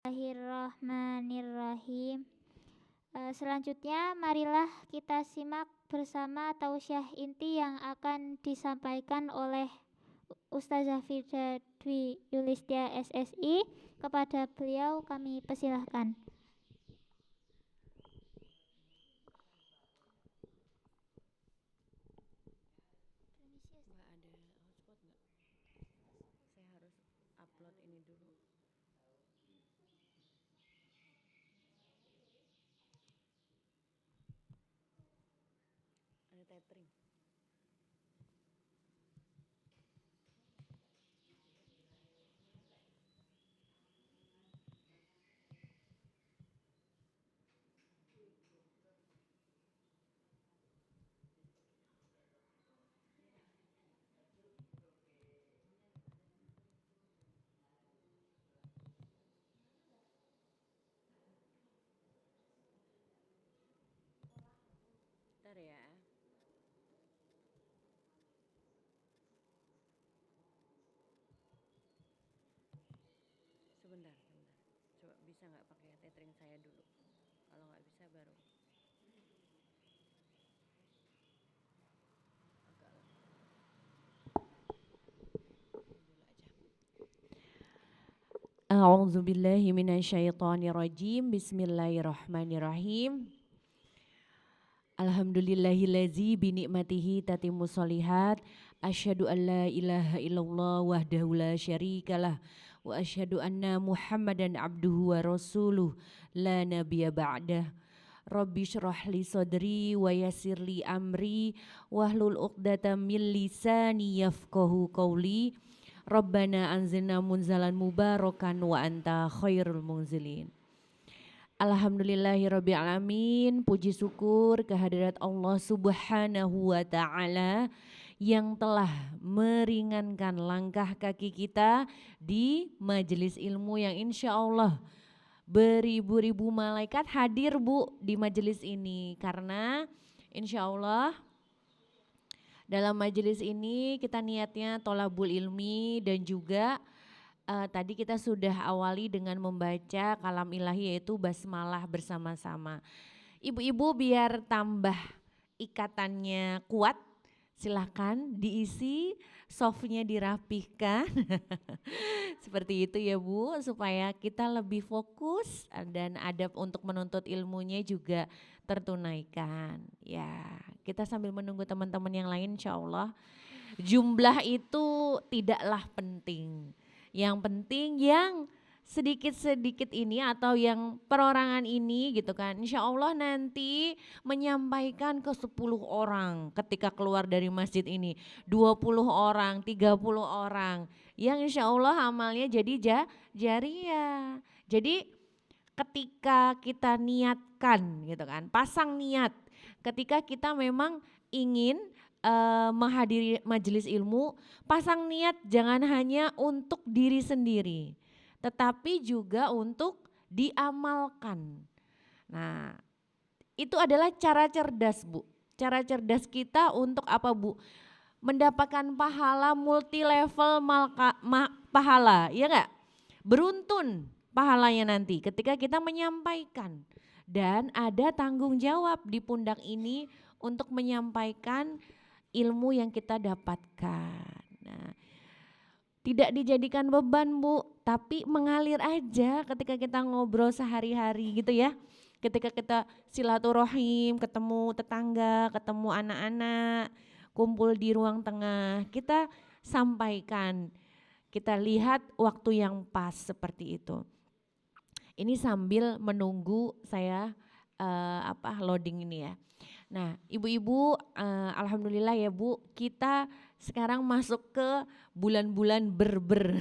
Bismillahirrahmanirrahim. Selanjutnya marilah kita simak bersama tausiah inti yang akan disampaikan oleh Ustazah Firda Dwi Yulistia SSI. Kepada beliau kami persilahkan. Mbak ada hotspot nggak? Saya harus upload ini dulu. Ada tethering. Bentar ya. Sebentar. Coba bisa nggak pakai tethering saya dulu? Kalau nggak bisa baru. Agak lama. Ini dulu aja. A'udzubillahi minasyaitonirrajim. Bismillahirrahmanirrahim. Alhamdulillahillazi binikmatihi tatimmu sholihat. Asyhadu an la ilaha illallah wahdahu la syarikalah. Wa asyhadu anna muhammadan abduhu wa rasuluh la nabiyya ba'dah. Rabbi syrah li sadri wa yassir li amri wahlul uqdatam min lisani yafqahu qawli. Rabbana anzilna munzalan mubarakan wa anta khairul munzilin. Alhamdulillahirabbil alamin. Puji syukur kehadirat Allah Subhanahu wa taala yang telah meringankan langkah kaki kita di majelis ilmu yang insya Allah beribu-ribu malaikat hadir Bu di majelis ini, karena insya Allah dalam majelis ini kita niatnya tolabul ilmi dan juga tadi kita sudah awali dengan membaca kalam ilahi yaitu basmalah bersama-sama. Ibu-ibu biar tambah ikatannya kuat, silahkan diisi, softnya dirapihkan. Seperti itu ya Bu, supaya kita lebih fokus dan adab untuk menuntut ilmunya juga tertunaikan. Ya, kita sambil menunggu teman-teman yang lain insya Allah. Jumlah itu tidaklah penting. Yang penting yang sedikit-sedikit ini atau yang perorangan ini gitu kan, insya Allah nanti menyampaikan ke 10 orang ketika keluar dari masjid ini, 20 orang, 30 orang, yang insya Allah amalnya jadi jariah. Jadi ketika kita niatkan gitu kan, pasang niat ketika kita memang ingin menghadiri majelis ilmu, pasang niat jangan hanya untuk diri sendiri, tetapi juga untuk diamalkan. Nah, itu adalah cara cerdas Bu. Cara cerdas kita untuk apa Bu? Mendapatkan pahala multi level pahala, ya enggak? Beruntun pahalanya nanti ketika kita menyampaikan. Dan ada tanggung jawab di pundak ini untuk menyampaikan ilmu yang kita dapatkan. Nah, tidak dijadikan beban Bu, tapi mengalir aja ketika kita ngobrol sehari-hari gitu ya. Ketika kita silaturahim, ketemu tetangga, ketemu anak-anak, kumpul di ruang tengah, kita sampaikan, kita lihat waktu yang pas seperti itu. Ini sambil menunggu saya loading ini ya. Nah, ibu-ibu, alhamdulillah ya Bu, kita sekarang masuk ke bulan-bulan berber.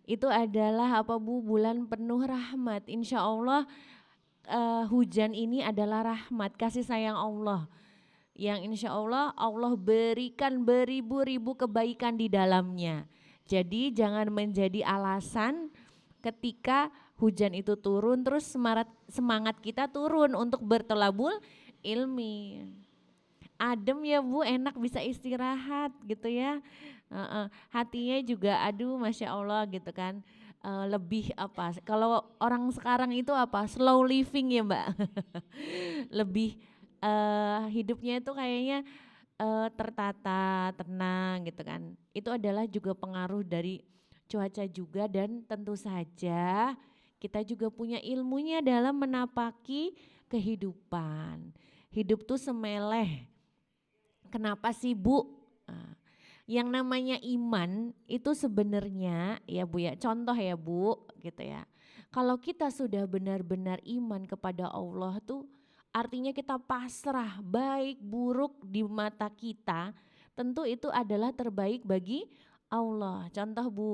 Itu adalah apa Bu? Bulan penuh rahmat. Insya Allah hujan ini adalah rahmat, kasih sayang Allah. Yang insya Allah Allah berikan beribu-ribu kebaikan di dalamnya. Jadi jangan menjadi alasan ketika hujan itu turun terus semangat kita turun untuk bertolabul ilmi. Adem ya Bu, enak bisa istirahat gitu ya. Hatinya juga aduh Masya Allah gitu kan. lebih apa, kalau orang sekarang itu apa, slow living ya Mbak. Lebih hidupnya itu kayaknya tertata, tenang gitu kan. Itu adalah juga pengaruh dari cuaca juga, dan tentu saja kita juga punya ilmunya dalam menapaki kehidupan. Hidup tuh semeleh. Kenapa sih Bu? Nah, yang namanya iman itu sebenarnya ya Bu ya, contoh ya Bu gitu ya. Kalau kita sudah benar-benar iman kepada Allah tuh artinya kita pasrah, baik buruk di mata kita tentu itu adalah terbaik bagi Allah. Contoh Bu,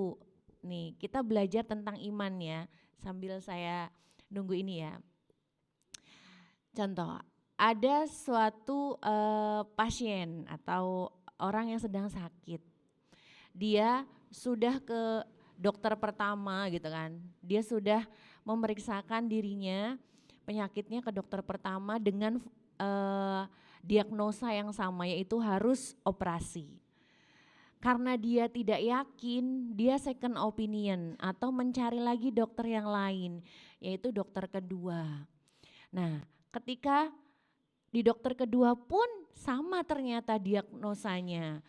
nih kita belajar tentang iman ya sambil saya nunggu ini ya. Contoh, ada suatu pasien atau orang yang sedang sakit. Dia sudah ke dokter pertama gitu kan. Dia sudah memeriksakan dirinya, penyakitnya ke dokter pertama dengan diagnosa yang sama, yaitu harus operasi. Karena dia tidak yakin, dia second opinion atau mencari lagi dokter yang lain, yaitu dokter kedua. Nah, ketika di dokter kedua pun sama ternyata diagnosanya.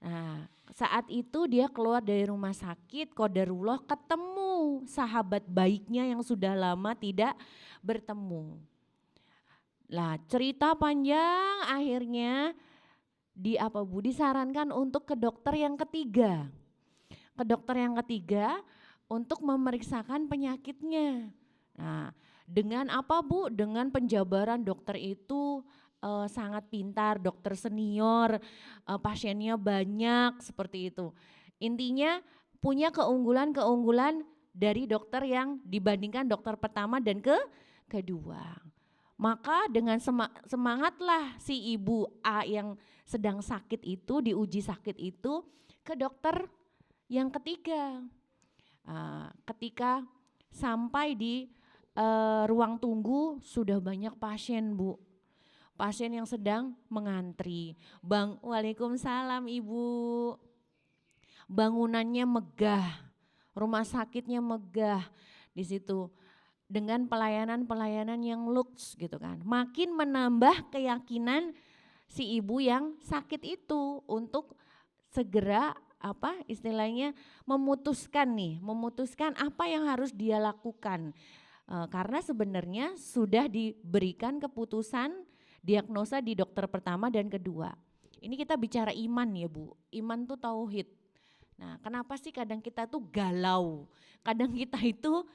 Nah, saat itu dia keluar dari rumah sakit, qadarullah ketemu sahabat baiknya yang sudah lama tidak bertemu. Lah, cerita panjang akhirnya disarankan untuk ke dokter yang ketiga. Ke dokter yang ketiga untuk memeriksakan penyakitnya. Nah, dengan apa Bu? Dengan penjabaran dokter itu sangat pintar, dokter senior, pasiennya banyak seperti itu. Intinya punya keunggulan-keunggulan dari dokter yang dibandingkan dokter pertama dan kedua. Maka dengan semangatlah si ibu A yang sedang sakit itu, diuji sakit itu ke dokter yang ketiga. Ketika sampai di ruang tunggu sudah banyak pasien Bu. Pasien yang sedang mengantri. Waalaikumsalam Ibu. Bangunannya megah, rumah sakitnya megah di situ. Dengan pelayanan-pelayanan yang luks gitu kan. Makin menambah keyakinan si ibu yang sakit itu untuk segera memutuskan apa yang harus dia lakukan. Karena sebenarnya sudah diberikan keputusan diagnosa di dokter pertama dan kedua. Ini kita bicara iman ya Bu, iman tuh tauhid. Nah, kenapa sih kadang kita tuh galau, kadang kita itu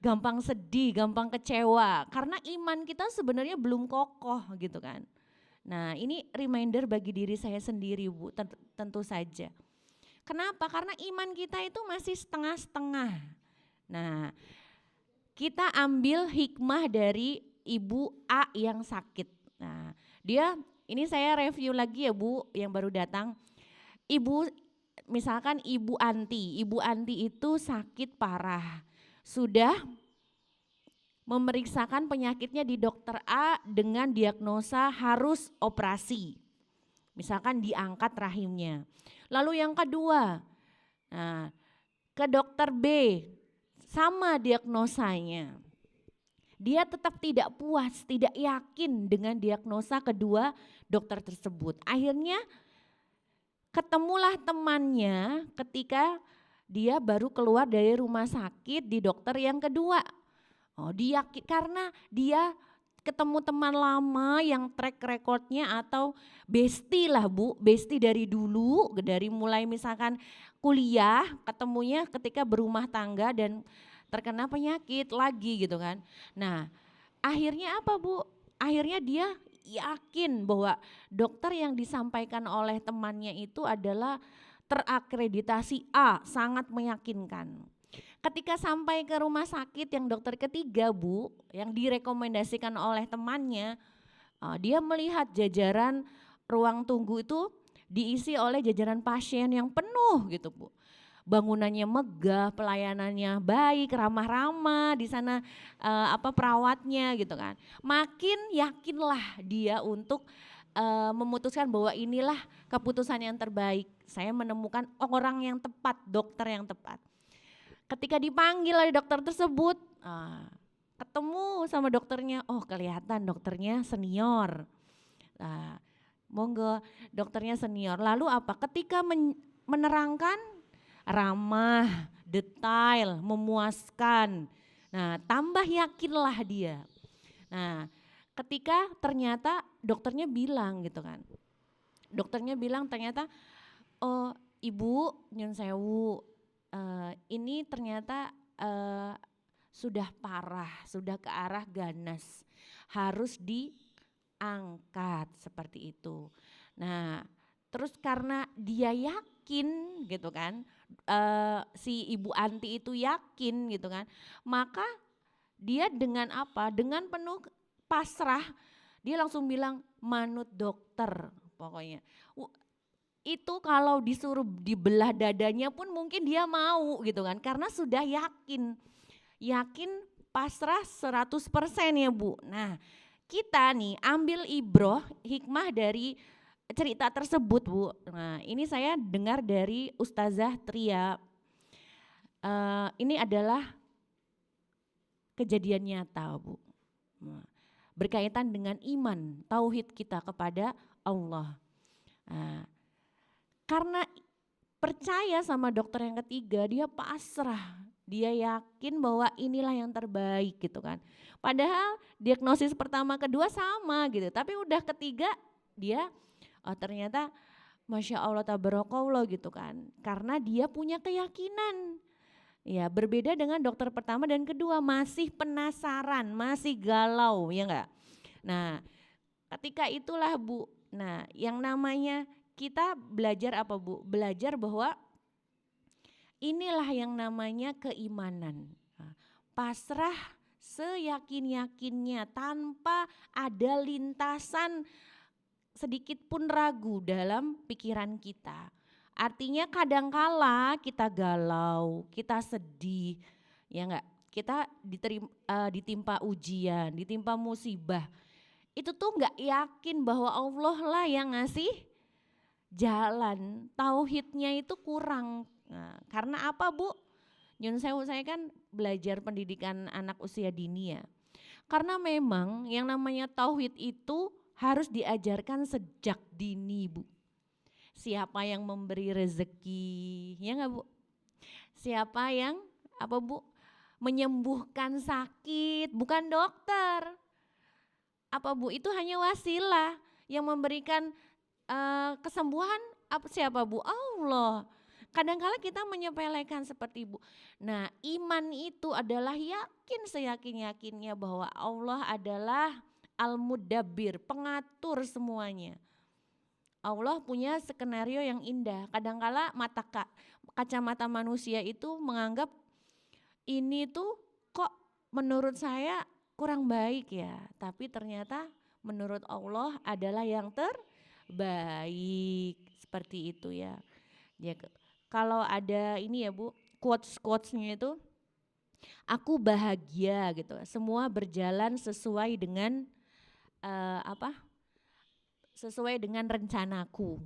gampang sedih, gampang kecewa, karena iman kita sebenarnya belum kokoh gitu kan. Nah, ini reminder bagi diri saya sendiri Bu, tentu saja. Kenapa? Karena iman kita itu masih setengah-setengah. Nah, kita ambil hikmah dari ibu A yang sakit. Nah, ini saya review lagi ya Bu yang baru datang. Misalkan Ibu Anti itu sakit parah, sudah memeriksakan penyakitnya di dokter A dengan diagnosa harus operasi, misalkan diangkat rahimnya. Lalu yang kedua, nah, ke dokter B, sama diagnosanya. Dia tetap tidak puas, tidak yakin dengan diagnosa kedua dokter tersebut. Akhirnya ketemulah temannya ketika dia baru keluar dari rumah sakit di dokter yang kedua. Karena dia ketemu teman lama yang track recordnya atau bestie lah Bu, bestie dari dulu, dari mulai misalkan kuliah, ketemunya ketika berumah tangga dan terkena penyakit lagi gitu kan. Nah, akhirnya apa Bu? Akhirnya dia yakin bahwa dokter yang disampaikan oleh temannya itu adalah terakreditasi A, sangat meyakinkan. Ketika sampai ke rumah sakit yang dokter ketiga Bu, yang direkomendasikan oleh temannya, dia melihat jajaran ruang tunggu itu diisi oleh jajaran pasien yang penuh gitu Bu. Bangunannya megah, pelayanannya baik, ramah-ramah di sana perawatnya gitu kan. Makin yakinlah dia untuk memutuskan bahwa inilah keputusan yang terbaik. Saya menemukan orang yang tepat, dokter yang tepat. Ketika dipanggil oleh dokter tersebut, ketemu sama dokternya, oh kelihatan dokternya senior. Nah, monggo dokternya senior. Lalu apa? Ketika menerangkan ramah, detail, memuaskan. Nah, tambah yakinlah dia. Nah, ketika ternyata dokternya bilang gitu kan. Dokternya bilang ternyata, oh ibu nyun sewu, ini ternyata sudah parah, sudah ke arah ganas, harus diangkat seperti itu. Nah, terus karena dia yakin gitu kan, si ibu Anti itu yakin gitu kan, maka dia dengan apa? Dengan penuh pasrah, dia langsung bilang manut dokter pokoknya. Itu kalau disuruh dibelah dadanya pun mungkin dia mau gitu kan, karena sudah yakin pasrah 100% ya Bu. Nah kita nih ambil ibroh hikmah dari cerita tersebut Bu. Nah ini saya dengar dari Ustazah Tria, ini adalah kejadian nyata Bu. Nah, berkaitan dengan iman, tauhid kita kepada Allah. Nah, karena percaya sama dokter yang ketiga, dia pasrah, dia yakin bahwa inilah yang terbaik gitu kan. Padahal diagnosis pertama kedua sama gitu, tapi udah ketiga dia ternyata Masya Allah tabarakallah gitu kan. Karena dia punya keyakinan. Ya berbeda dengan dokter pertama dan kedua, masih penasaran, masih galau ya enggak. Nah ketika itulah Bu, nah yang namanya kita belajar apa Bu? Belajar bahwa inilah yang namanya keimanan. Pasrah seyakin-yakinnya tanpa ada lintasan sedikit pun ragu dalam pikiran kita. Artinya kadangkala kita galau, kita sedih, ya enggak? Kita ditimpa ujian, ditimpa musibah. Itu tuh enggak yakin bahwa Allah lah yang ngasih jalan, tauhidnya itu kurang. Nah, karena apa Bu? Nyun sewu, saya kan belajar pendidikan anak usia dini ya. Karena memang yang namanya tauhid itu harus diajarkan sejak dini Bu. Siapa yang memberi rezeki, ya enggak Bu? Siapa yang apa Bu? Menyembuhkan sakit, bukan dokter. Apa Bu? Itu hanya wasilah yang memberikan kesembuhan siapa Bu? Allah. Kadang-kala kita menyepelekan seperti Bu. Nah iman itu adalah yakin seyakin-yakinnya bahwa Allah adalah Al-Mudabbir, pengatur semuanya. Allah punya skenario yang indah. Kadangkala kacamata manusia itu menganggap ini tuh kok menurut saya kurang baik ya. Tapi ternyata menurut Allah adalah yang terbaik, seperti itu ya. Ya kalau ada ini ya Bu, quotes-quotesnya itu, aku bahagia gitu. Semua berjalan sesuai dengan sesuai dengan rencanaku.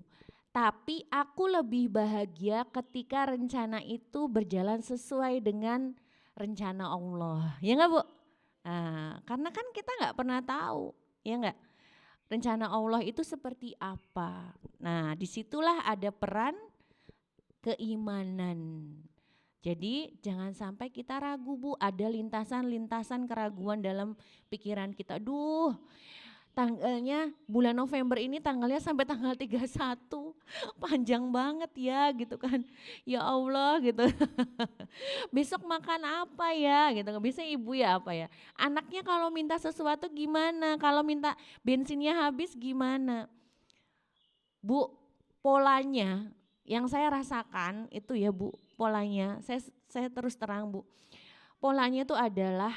Tapi aku lebih bahagia ketika rencana itu berjalan sesuai dengan rencana Allah. Ya enggak Bu? Nah, karena kan kita nggak pernah tahu, ya enggak? Rencana Allah itu seperti apa. Nah disitulah ada peran keimanan. Jadi jangan sampai kita ragu Bu, ada lintasan-lintasan keraguan dalam pikiran kita. Duh tanggalnya bulan November ini tanggalnya sampai tanggal 31, panjang banget ya gitu kan. Ya Allah gitu. Besok makan apa ya gitu, biasanya ibu ya apa ya. Anaknya kalau minta sesuatu gimana, kalau minta bensinnya habis gimana. Bu, polanya yang saya rasakan itu ya Bu, polanya saya terus terang Bu. Polanya itu adalah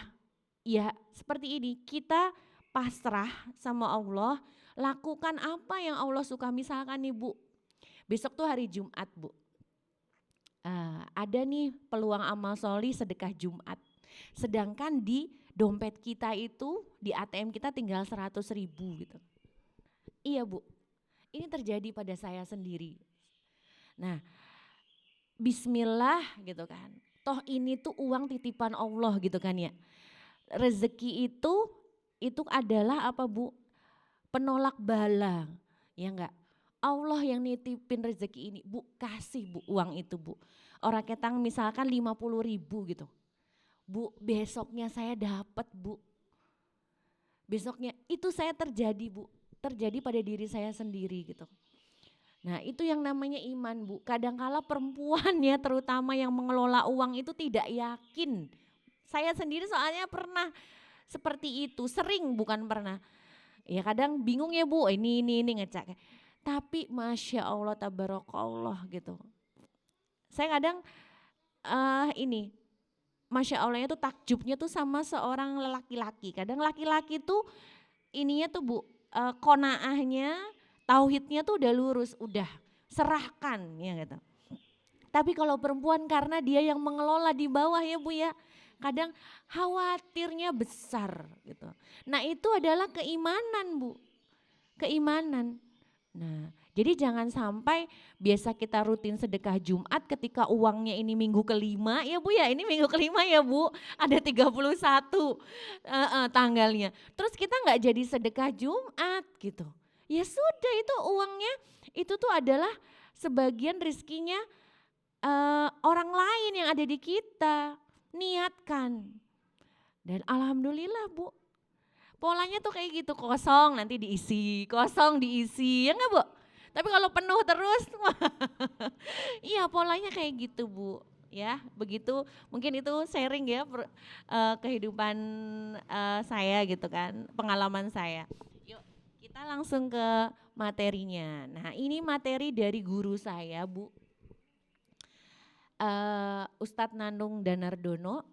ya seperti ini, kita pasrah sama Allah, lakukan apa yang Allah suka. Misalkan nih Bu, besok tuh hari Jumat Bu, ada nih peluang amal sholih sedekah Jumat. Sedangkan di dompet kita itu, di ATM kita tinggal 100.000 gitu. Iya Bu, ini terjadi pada saya sendiri. Nah bismillah gitu kan, Toh ini tuh uang titipan Allah gitu kan ya. Rezeki itu adalah apa Bu? Penolak bala, ya enggak? Allah yang nitipin rezeki ini, Bu kasih Bu uang itu Bu. Orang ketang misalkan 50.000 gitu. Bu besoknya saya dapat Bu. Besoknya itu saya terjadi Bu. Terjadi pada diri saya sendiri gitu. Nah itu yang namanya iman Bu. Kadangkala perempuan ya terutama yang mengelola uang itu tidak yakin. Saya sendiri soalnya pernah seperti itu, sering bukan pernah. Ya kadang bingung ya Bu, ini ngecek. Tapi Masya Allah tabarakallah gitu. Saya kadang ini Masya Allahnya tuh takjubnya tuh sama seorang laki-laki. Kadang laki-laki tuh ininya tuh Bu, konaahnya, tauhidnya tuh udah lurus, udah serahkan ya gitu. Tapi kalau perempuan karena dia yang mengelola di bawah ya Bu ya, kadang khawatirnya besar gitu. Nah itu adalah keimanan Bu, keimanan. Nah jadi jangan sampai biasa kita rutin sedekah Jumat ketika uangnya ini minggu kelima ya Bu ya, ini minggu kelima ya Bu, ada 31 tanggalnya. Terus kita nggak jadi sedekah Jumat gitu. Ya sudah itu uangnya itu tuh adalah sebagian rizkinya orang lain yang ada di kita. Niatkan. Dan alhamdulillah Bu, polanya tuh kayak gitu, kosong nanti diisi, kosong diisi, ya enggak Bu? Tapi kalau penuh terus, iya polanya kayak gitu Bu. Ya begitu, mungkin itu sharing ya kehidupan saya gitu kan, pengalaman saya. Yuk kita langsung ke materinya. Nah ini materi dari guru saya Bu, Ustadz Nandung Danardono.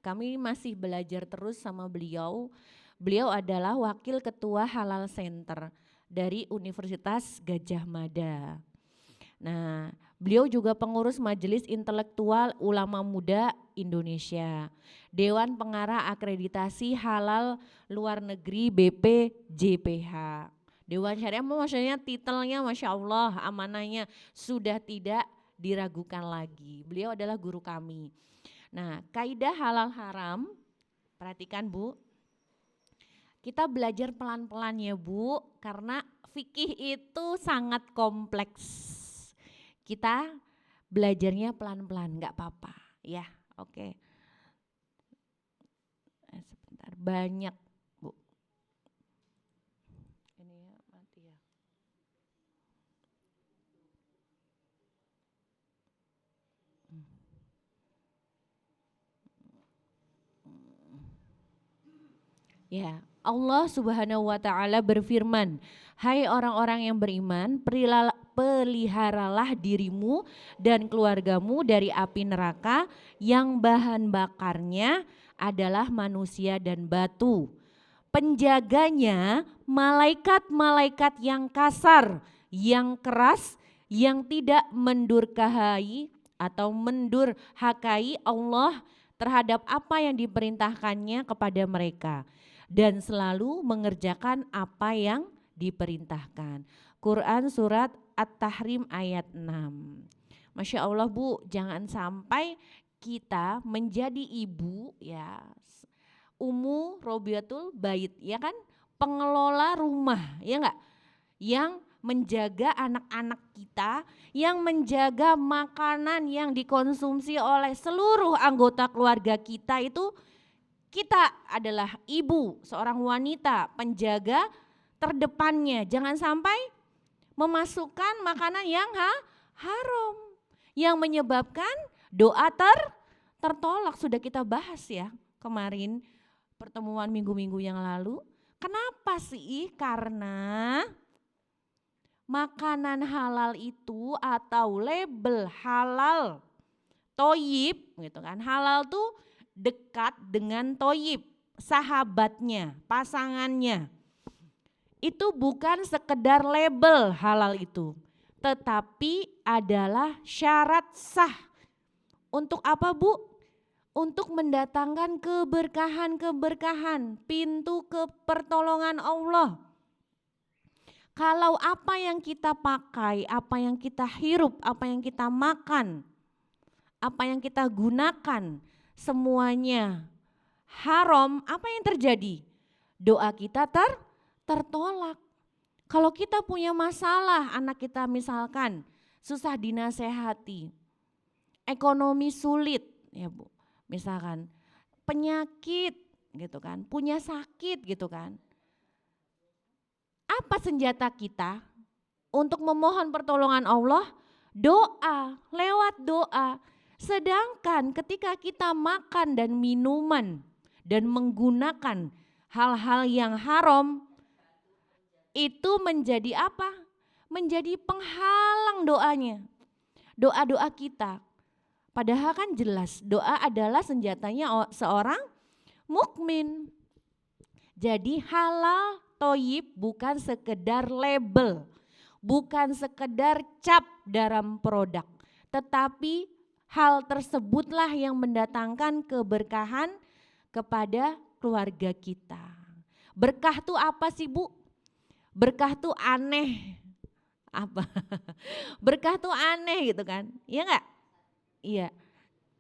Kami masih belajar terus sama beliau. Beliau adalah Wakil Ketua Halal Center dari Universitas Gadjah Mada. Nah, beliau juga pengurus Majelis Intelektual Ulama Muda Indonesia, Dewan Pengarah Akreditasi Halal Luar Negeri BPJPH. Dewan Syariah maksudnya titelnya Masya Allah, amanahnya sudah tidak diragukan lagi. Beliau adalah guru kami. Nah, kaidah halal haram, perhatikan Bu. Kita belajar pelan-pelan ya Bu, karena fikih itu sangat kompleks. Kita belajarnya pelan-pelan, enggak apa-apa ya. Oke. Sebentar, banyak Bu. Ini ya mati ya. Ya, Allah Subhanahu wa taala berfirman, "Hai orang-orang yang beriman, peliharalah dirimu dan keluargamu dari api neraka yang bahan bakarnya adalah manusia dan batu. Penjaganya malaikat-malaikat yang kasar, yang keras, yang tidak mendurhakai atau mendurhakai Allah terhadap apa yang diperintahkannya kepada mereka, dan selalu mengerjakan apa yang diperintahkan." Quran surat At-Tahrim ayat 6. Masya Allah Bu, jangan sampai kita menjadi ibu ya, Ummu Robiatul Bait ya kan, pengelola rumah ya enggak, yang menjaga anak-anak kita, yang menjaga makanan yang dikonsumsi oleh seluruh anggota keluarga kita itu. Kita adalah ibu, seorang wanita, penjaga terdepannya. Jangan sampai memasukkan makanan yang haram, yang menyebabkan doa tertolak. Sudah kita bahas ya kemarin pertemuan minggu-minggu yang lalu. Kenapa sih? Karena makanan halal itu atau label halal, toyib gitu kan. Halal tuh dekat dengan toyib, sahabatnya, pasangannya. Itu bukan sekedar label halal itu, tetapi adalah syarat sah. Untuk apa Bu? Untuk mendatangkan keberkahan-keberkahan, pintu kepertolongan Allah. Kalau apa yang kita pakai, apa yang kita hirup, apa yang kita makan apa yang kita gunakan semuanya haram, apa yang terjadi? Doa kita tertolak. Kalau kita punya masalah, anak kita misalkan susah dinasehati, ekonomi sulit ya Bu, misalkan penyakit gitu kan, punya sakit gitu kan. Apa senjata kita untuk memohon pertolongan Allah? Doa, lewat doa. Sedangkan ketika kita makan dan minuman dan menggunakan hal-hal yang haram, itu menjadi apa? Menjadi penghalang doanya, doa-doa kita. Padahal kan jelas doa adalah senjatanya seorang mukmin. Jadi halal toyib bukan sekedar label, bukan sekedar cap dalam produk, tetapi hal tersebutlah yang mendatangkan keberkahan kepada keluarga kita. Berkah tuh apa sih Bu? Berkah tuh aneh. Apa? Berkah tuh aneh gitu kan, iya enggak? Iya,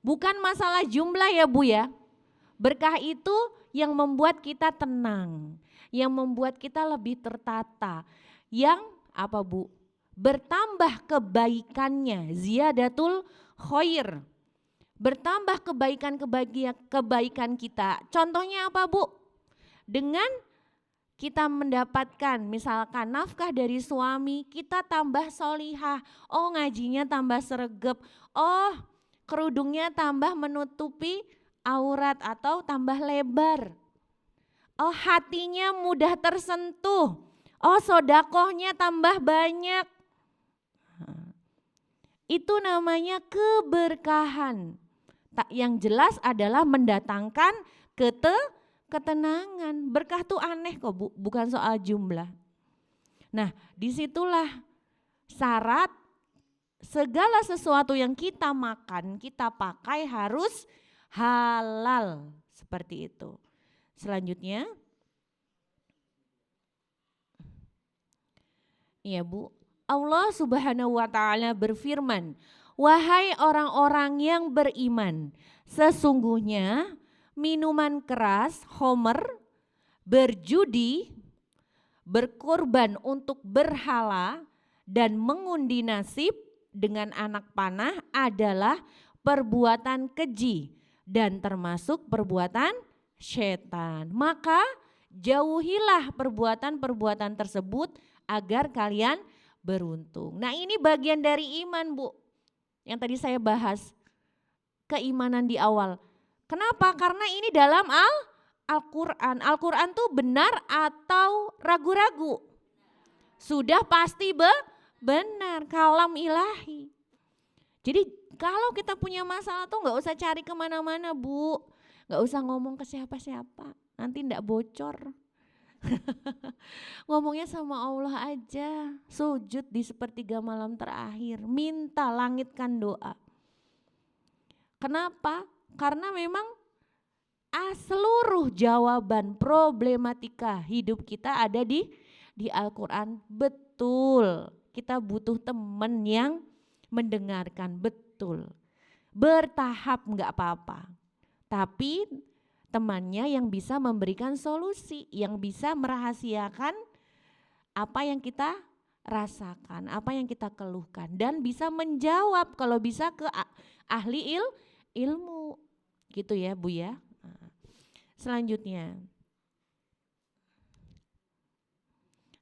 bukan masalah jumlah ya Bu ya. Berkah itu yang membuat kita tenang, yang membuat kita lebih tertata, yang apa Bu? Bertambah kebaikannya, ziyadatul khair. Bertambah kebaikan kita. Contohnya apa Bu? Dengan kita mendapatkan misalkan nafkah dari suami, kita tambah solihah, oh ngajinya tambah sregep, oh kerudungnya tambah menutupi aurat atau tambah lebar, oh hatinya mudah tersentuh, oh sodakohnya tambah banyak. Itu namanya keberkahan. Yang jelas adalah mendatangkan ketenangan. Berkah tuh aneh kok Bu, bukan soal jumlah. Nah disitulah syarat segala sesuatu yang kita makan, kita pakai harus halal, seperti itu. Selanjutnya, iya Bu, Allah Subhanahu wa Ta'ala berfirman, wahai orang-orang yang beriman, sesungguhnya minuman keras, homer, berjudi, berkorban untuk berhala, dan mengundi nasib dengan anak panah adalah perbuatan keji dan termasuk perbuatan setan. Maka jauhilah perbuatan-perbuatan tersebut agar kalian beruntung. Nah ini bagian dari iman Bu, yang tadi saya bahas, keimanan di awal. Kenapa? Karena ini dalam Al-Quran. Al-Quran tuh benar atau ragu-ragu? Sudah pasti benar, kalam ilahi. Jadi kalau kita punya masalah tuh gak usah cari kemana-mana Bu, gak usah ngomong ke siapa-siapa, nanti ndak bocor. Ngomongnya sama Allah aja, sujud di sepertiga malam terakhir, minta langitkan doa. Kenapa? Karena memang seluruh jawaban problematika hidup kita ada di Al-Quran. Betul, kita butuh teman yang mendengarkan, betul. Bertahap enggak apa-apa, tapi temannya yang bisa memberikan solusi, yang bisa merahasiakan apa yang kita rasakan, apa yang kita keluhkan, dan bisa menjawab kalau bisa ke ahli ilmu, gitu ya Bu ya. Selanjutnya,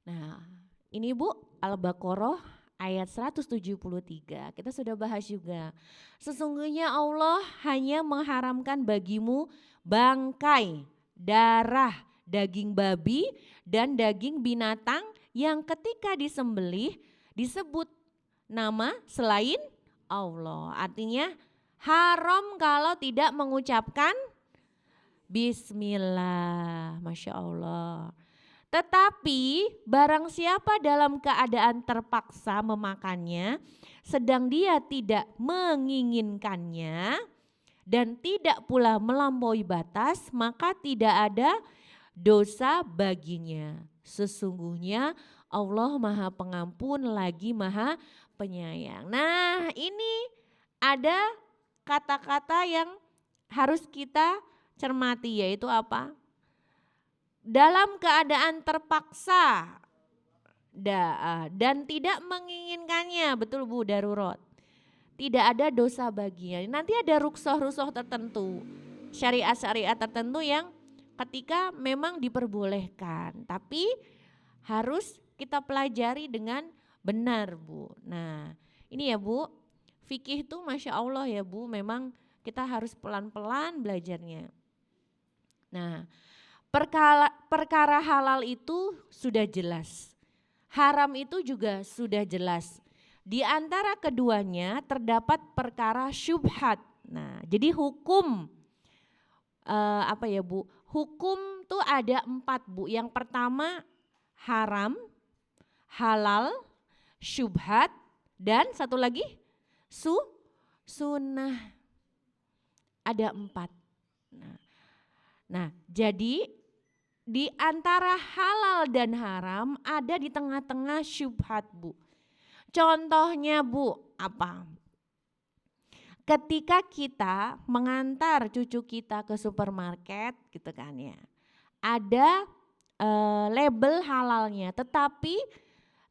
nah ini Bu, Al-Baqarah ayat 173, kita sudah bahas juga. Sesungguhnya Allah hanya mengharamkan bagimu bangkai, darah, daging babi, dan daging binatang yang ketika disembelih disebut nama selain Allah. Artinya haram kalau tidak mengucapkan Bismillah, Masya Allah. Tetapi barang siapa dalam keadaan terpaksa memakannya, sedang dia tidak menginginkannya dan tidak pula melampaui batas, maka tidak ada dosa baginya. Sesungguhnya Allah Maha Pengampun lagi Maha Penyayang. Nah ini ada kata-kata yang harus kita cermati, yaitu apa? Dalam keadaan terpaksa dan tidak menginginkannya, betul Bu, darurat. Tidak ada dosa baginya. Nanti ada ruksoh-ruksoh tertentu, syariat-syariat tertentu yang ketika memang diperbolehkan, tapi harus kita pelajari dengan benar Bu. Nah ini ya Bu, fikih itu Masya Allah ya Bu, memang kita harus pelan-pelan belajarnya. Nah perkara halal itu sudah jelas, haram itu juga sudah jelas. Di antara keduanya terdapat perkara syubhat. Nah, jadi hukum apa ya Bu? Hukum tuh ada 4 Bu. Yang pertama haram, halal, syubhat, dan satu lagi sunnah. Ada 4. Nah, jadi di antara halal dan haram ada di tengah-tengah syubhat Bu. Contohnya Bu, apa? Ketika kita mengantar cucu kita ke supermarket gitu kan ya, ada label halalnya, tetapi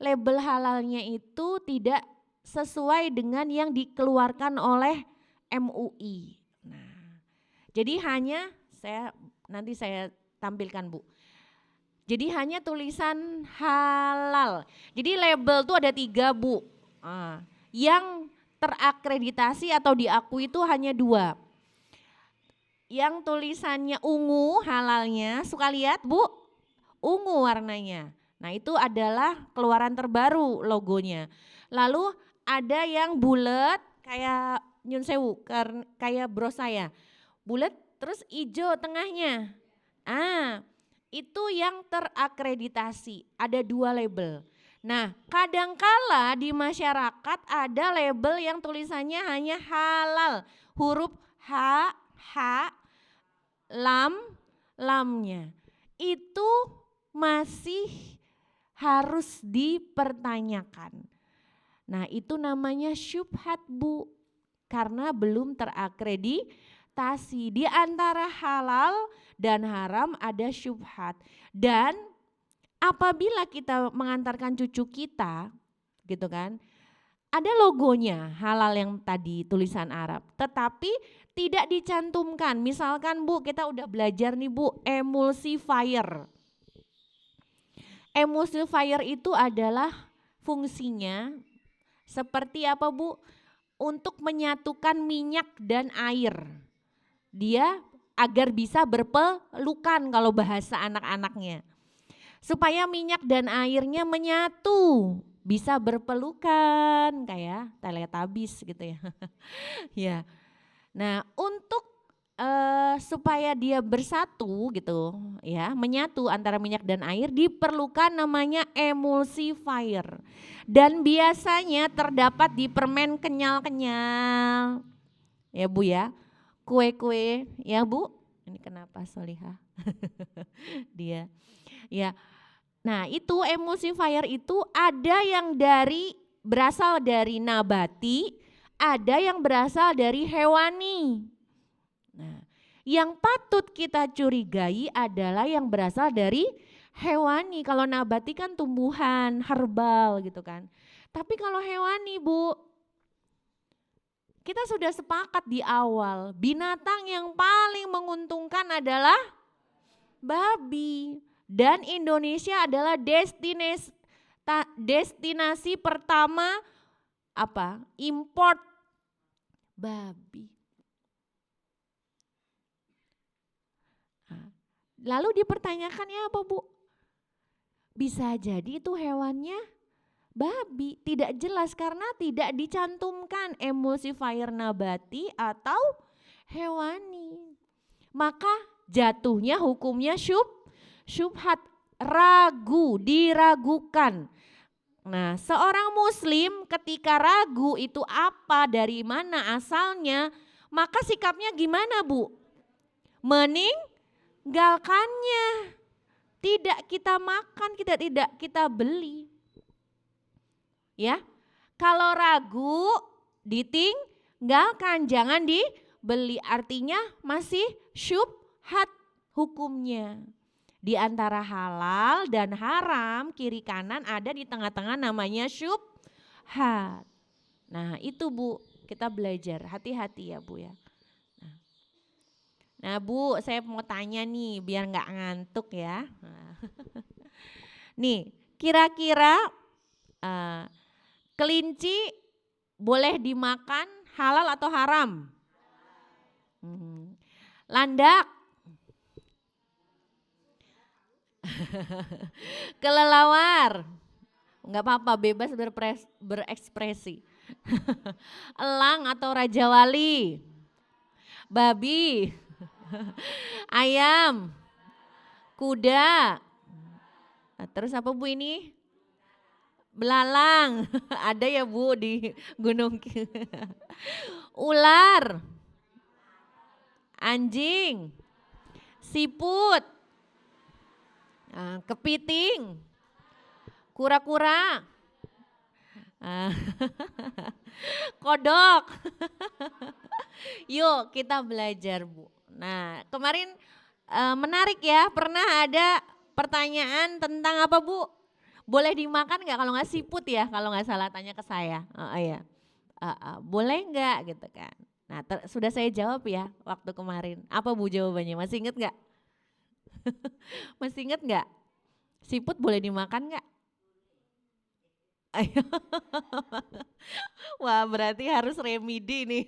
label halalnya itu tidak sesuai dengan yang dikeluarkan oleh MUI. Nah, jadi hanya nanti saya tampilkan Bu. Jadi hanya tulisan halal. Jadi label tuh ada 3 Bu. Yang terakreditasi atau diakui itu hanya 2. Yang tulisannya ungu halalnya, suka lihat Bu? Ungu warnanya. Nah itu adalah keluaran terbaru logonya. Lalu ada yang bulat kayak nyun sewu, kayak bros saya. Bulat terus hijau tengahnya. Itu yang terakreditasi, ada 2 label. Nah kadangkala di masyarakat ada label yang tulisannya hanya halal, huruf lamnya. Itu masih harus dipertanyakan. Nah itu namanya syubhat Bu, karena belum terakreditasi. Di antara halal dan haram ada syubhat. Dan apabila kita mengantarkan cucu kita gitu kan, ada logonya halal yang tadi tulisan Arab, tetapi tidak dicantumkan. Misalkan Bu, kita udah belajar nih Bu, emulsifier. Emulsifier itu adalah fungsinya seperti apa Bu? Untuk menyatukan minyak dan air. Dia agar bisa berpelukan kalau bahasa anak-anaknya. Supaya minyak dan airnya menyatu, bisa berpelukan kayak Teletubbies gitu ya. Ya. Nah, untuk supaya dia bersatu gitu ya, menyatu antara minyak dan air diperlukan namanya emulsifier. Dan biasanya terdapat di permen kenyal-kenyal. Ya Bu ya. Kue-kue ya Bu, ini kenapa Solihah? Dia ya. Nah itu emulsifier itu ada yang berasal dari nabati, ada yang berasal dari hewani. Nah yang patut kita curigai adalah yang berasal dari hewani. Kalau nabati kan tumbuhan, herbal gitu kan. Tapi kalau hewani Bu, kita sudah sepakat di awal, binatang yang paling menguntungkan adalah babi. Dan Indonesia adalah destinasi pertama import babi. Lalu dipertanyakannya apa Bu? Bisa jadi itu hewannya babi, tidak jelas karena tidak dicantumkan emulsifier nabati atau hewani. Maka jatuhnya hukumnya syubhat, ragu, diragukan. Nah seorang muslim ketika ragu itu apa, dari mana asalnya, maka sikapnya gimana Bu? Meninggalkannya. Tidak kita makan, tidak kita beli. Ya, kalau ragu ditinggalkan, tinggalkan, jangan dibeli. Artinya masih syubhat hukumnya. Di antara halal dan haram, kiri kanan ada di tengah-tengah namanya syubhat. Nah itu Bu, kita belajar, hati-hati ya Bu ya. Nah Bu, saya mau tanya nih biar nggak ngantuk ya. Nih, kira-kira kelinci boleh dimakan halal atau haram? Landak, kelelawar, nggak apa-apa, bebas berekspresi. Elang atau raja wali, babi, ayam, kuda. Nah, terus apa Bu ini? Belalang, ada ya Bu di Gunung. Ular, anjing, siput, kepiting, kura-kura, kodok. Yuk kita belajar Bu. Nah kemarin menarik ya, pernah ada pertanyaan tentang apa Bu? Boleh dimakan nggak? Kalau nggak siput ya, kalau nggak salah tanya ke saya. Iya. Boleh nggak gitu kan? Nah sudah saya jawab ya waktu kemarin. Apa Bu jawabannya? Masih inget nggak? Masih inget nggak? Siput boleh dimakan nggak? Wah berarti harus remedi nih.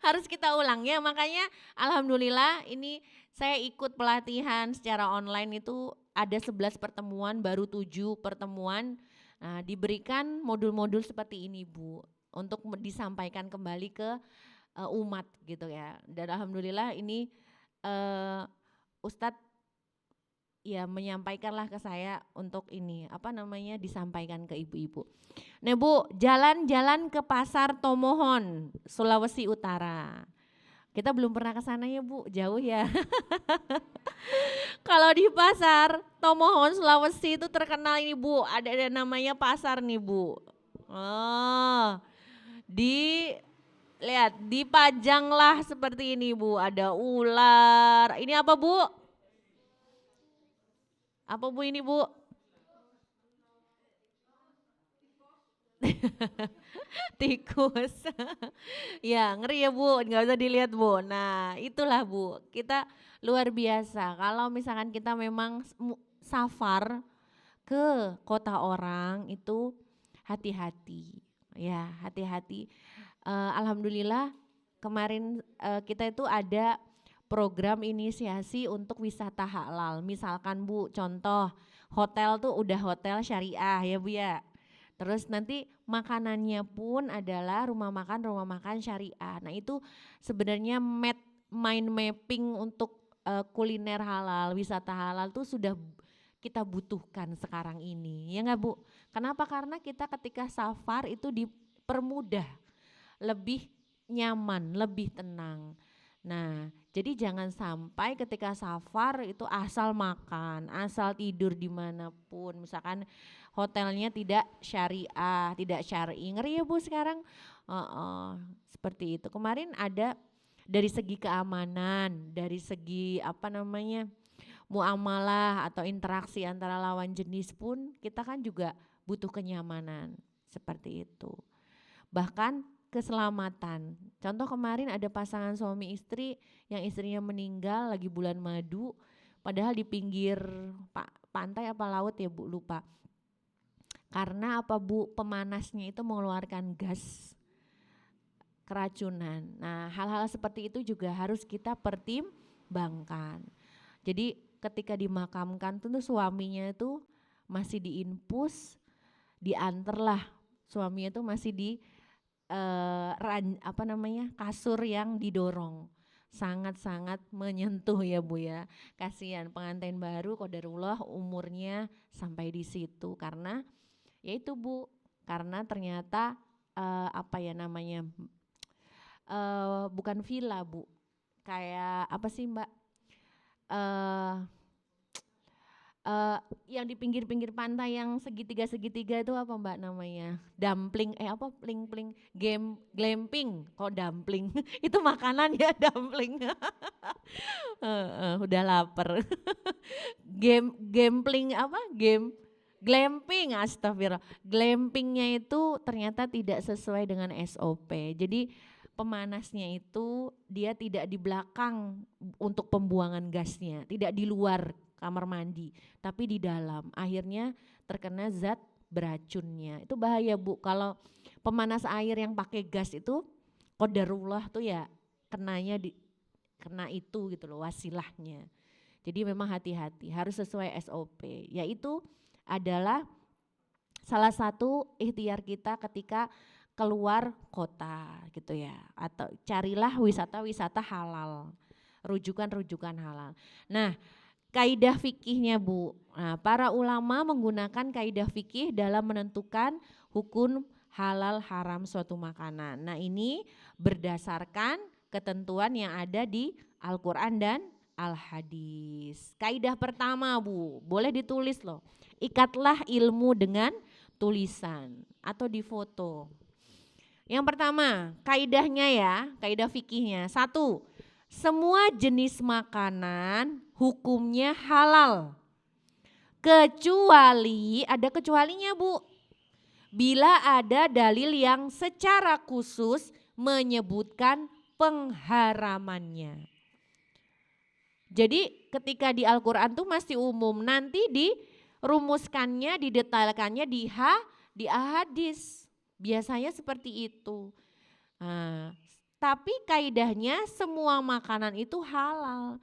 Harus kita ulang ya, makanya alhamdulillah ini saya ikut pelatihan secara online itu ada 11 pertemuan, baru 7 pertemuan. Nah, diberikan modul-modul seperti ini Bu, untuk disampaikan kembali ke umat gitu ya. Dan alhamdulillah ini Ustadz ya menyampaikanlah ke saya untuk ini disampaikan ke ibu-ibu. Nah Bu, jalan-jalan ke pasar Tomohon, Sulawesi Utara. Kita belum pernah ke sana ya Bu, jauh ya. Kalau di pasar Tomohon Sulawesi itu terkenal ini Bu, ada namanya pasar nih Bu. Oh, lihat dipajanglah seperti ini Bu, ada ular. Ini apa Bu? Apa Bu ini Bu? Tikus. Ya ngeri ya Bu, nggak usah dilihat Bu. Nah itulah Bu, kita luar biasa. Kalau misalkan kita memang safar ke kota orang itu hati-hati. Ya hati-hati. Alhamdulillah kemarin kita itu ada program inisiasi untuk wisata halal. Misalkan Bu, contoh hotel tuh udah hotel syariah ya Bu ya. Terus nanti makanannya pun adalah rumah makan syariah. Nah itu sebenarnya mind mapping untuk kuliner halal, wisata halal tuh sudah kita butuhkan sekarang ini. Ya enggak Bu? Kenapa? Karena kita ketika safar itu dipermudah, lebih nyaman, lebih tenang. Nah, jadi jangan sampai ketika safar itu asal makan, asal tidur dimanapun. Misalkan hotelnya tidak syariah, tidak syar'i. Ngeri ya Bu sekarang. Seperti itu. Kemarin ada dari segi keamanan, dari segi muamalah atau interaksi antara lawan jenis pun kita kan juga butuh kenyamanan. Seperti itu. Bahkan keselamatan. Contoh kemarin ada pasangan suami istri yang istrinya meninggal lagi bulan madu, padahal di pinggir pantai apa laut ya Bu, lupa. Karena apa Bu, pemanasnya itu mengeluarkan gas keracunan. Nah hal-hal seperti itu juga harus kita pertimbangkan. Jadi ketika dimakamkan tuh suaminya itu masih diinfus, diantarlah suaminya itu masih di kasur yang didorong, sangat-sangat menyentuh ya Bu ya. Kasihan pengantin baru qadarullah umurnya sampai di situ karena ya itu Bu, karena ternyata bukan villa Bu, kayak apa sih Mbak, Yang di pinggir-pinggir pantai yang segitiga-segitiga itu apa Mbak namanya? Dumpling, apa pling-pling, glamping, kok dumpling? Itu makanan ya dumpling. Udah lapar. Gambling apa? Glamping, astagfirullah. Glampingnya itu ternyata tidak sesuai dengan SOP. Jadi pemanasnya itu dia tidak di belakang untuk pembuangan gasnya, tidak di luar kamar mandi, tapi di dalam. Akhirnya terkena zat beracunnya. Itu bahaya Bu, kalau pemanas air yang pakai gas itu qadarullah tuh ya kenanya kena itu gitu loh wasilahnya. Jadi memang hati-hati, harus sesuai SOP. Yaitu adalah salah satu ikhtiar kita ketika keluar kota gitu ya. Atau carilah wisata-wisata halal, rujukan-rujukan halal. Nah, kaidah fikihnya Bu. Nah, para ulama menggunakan kaidah fikih dalam menentukan hukum halal haram suatu makanan. Nah, ini berdasarkan ketentuan yang ada di Al-Qur'an dan Al-Hadis. Kaidah pertama Bu, boleh ditulis loh. Ikatlah ilmu dengan tulisan atau difoto. Yang pertama, kaidahnya ya, kaidah fikihnya. 1, semua jenis makanan hukumnya halal. Kecuali, ada kecualinya Bu. Bila ada dalil yang secara khusus menyebutkan pengharamannya. Jadi ketika di Al-Quran tuh masih umum, nanti dirumuskannya, didetailkannya di ahadis. Biasanya seperti itu. Nah, tapi kaidahnya semua makanan itu halal.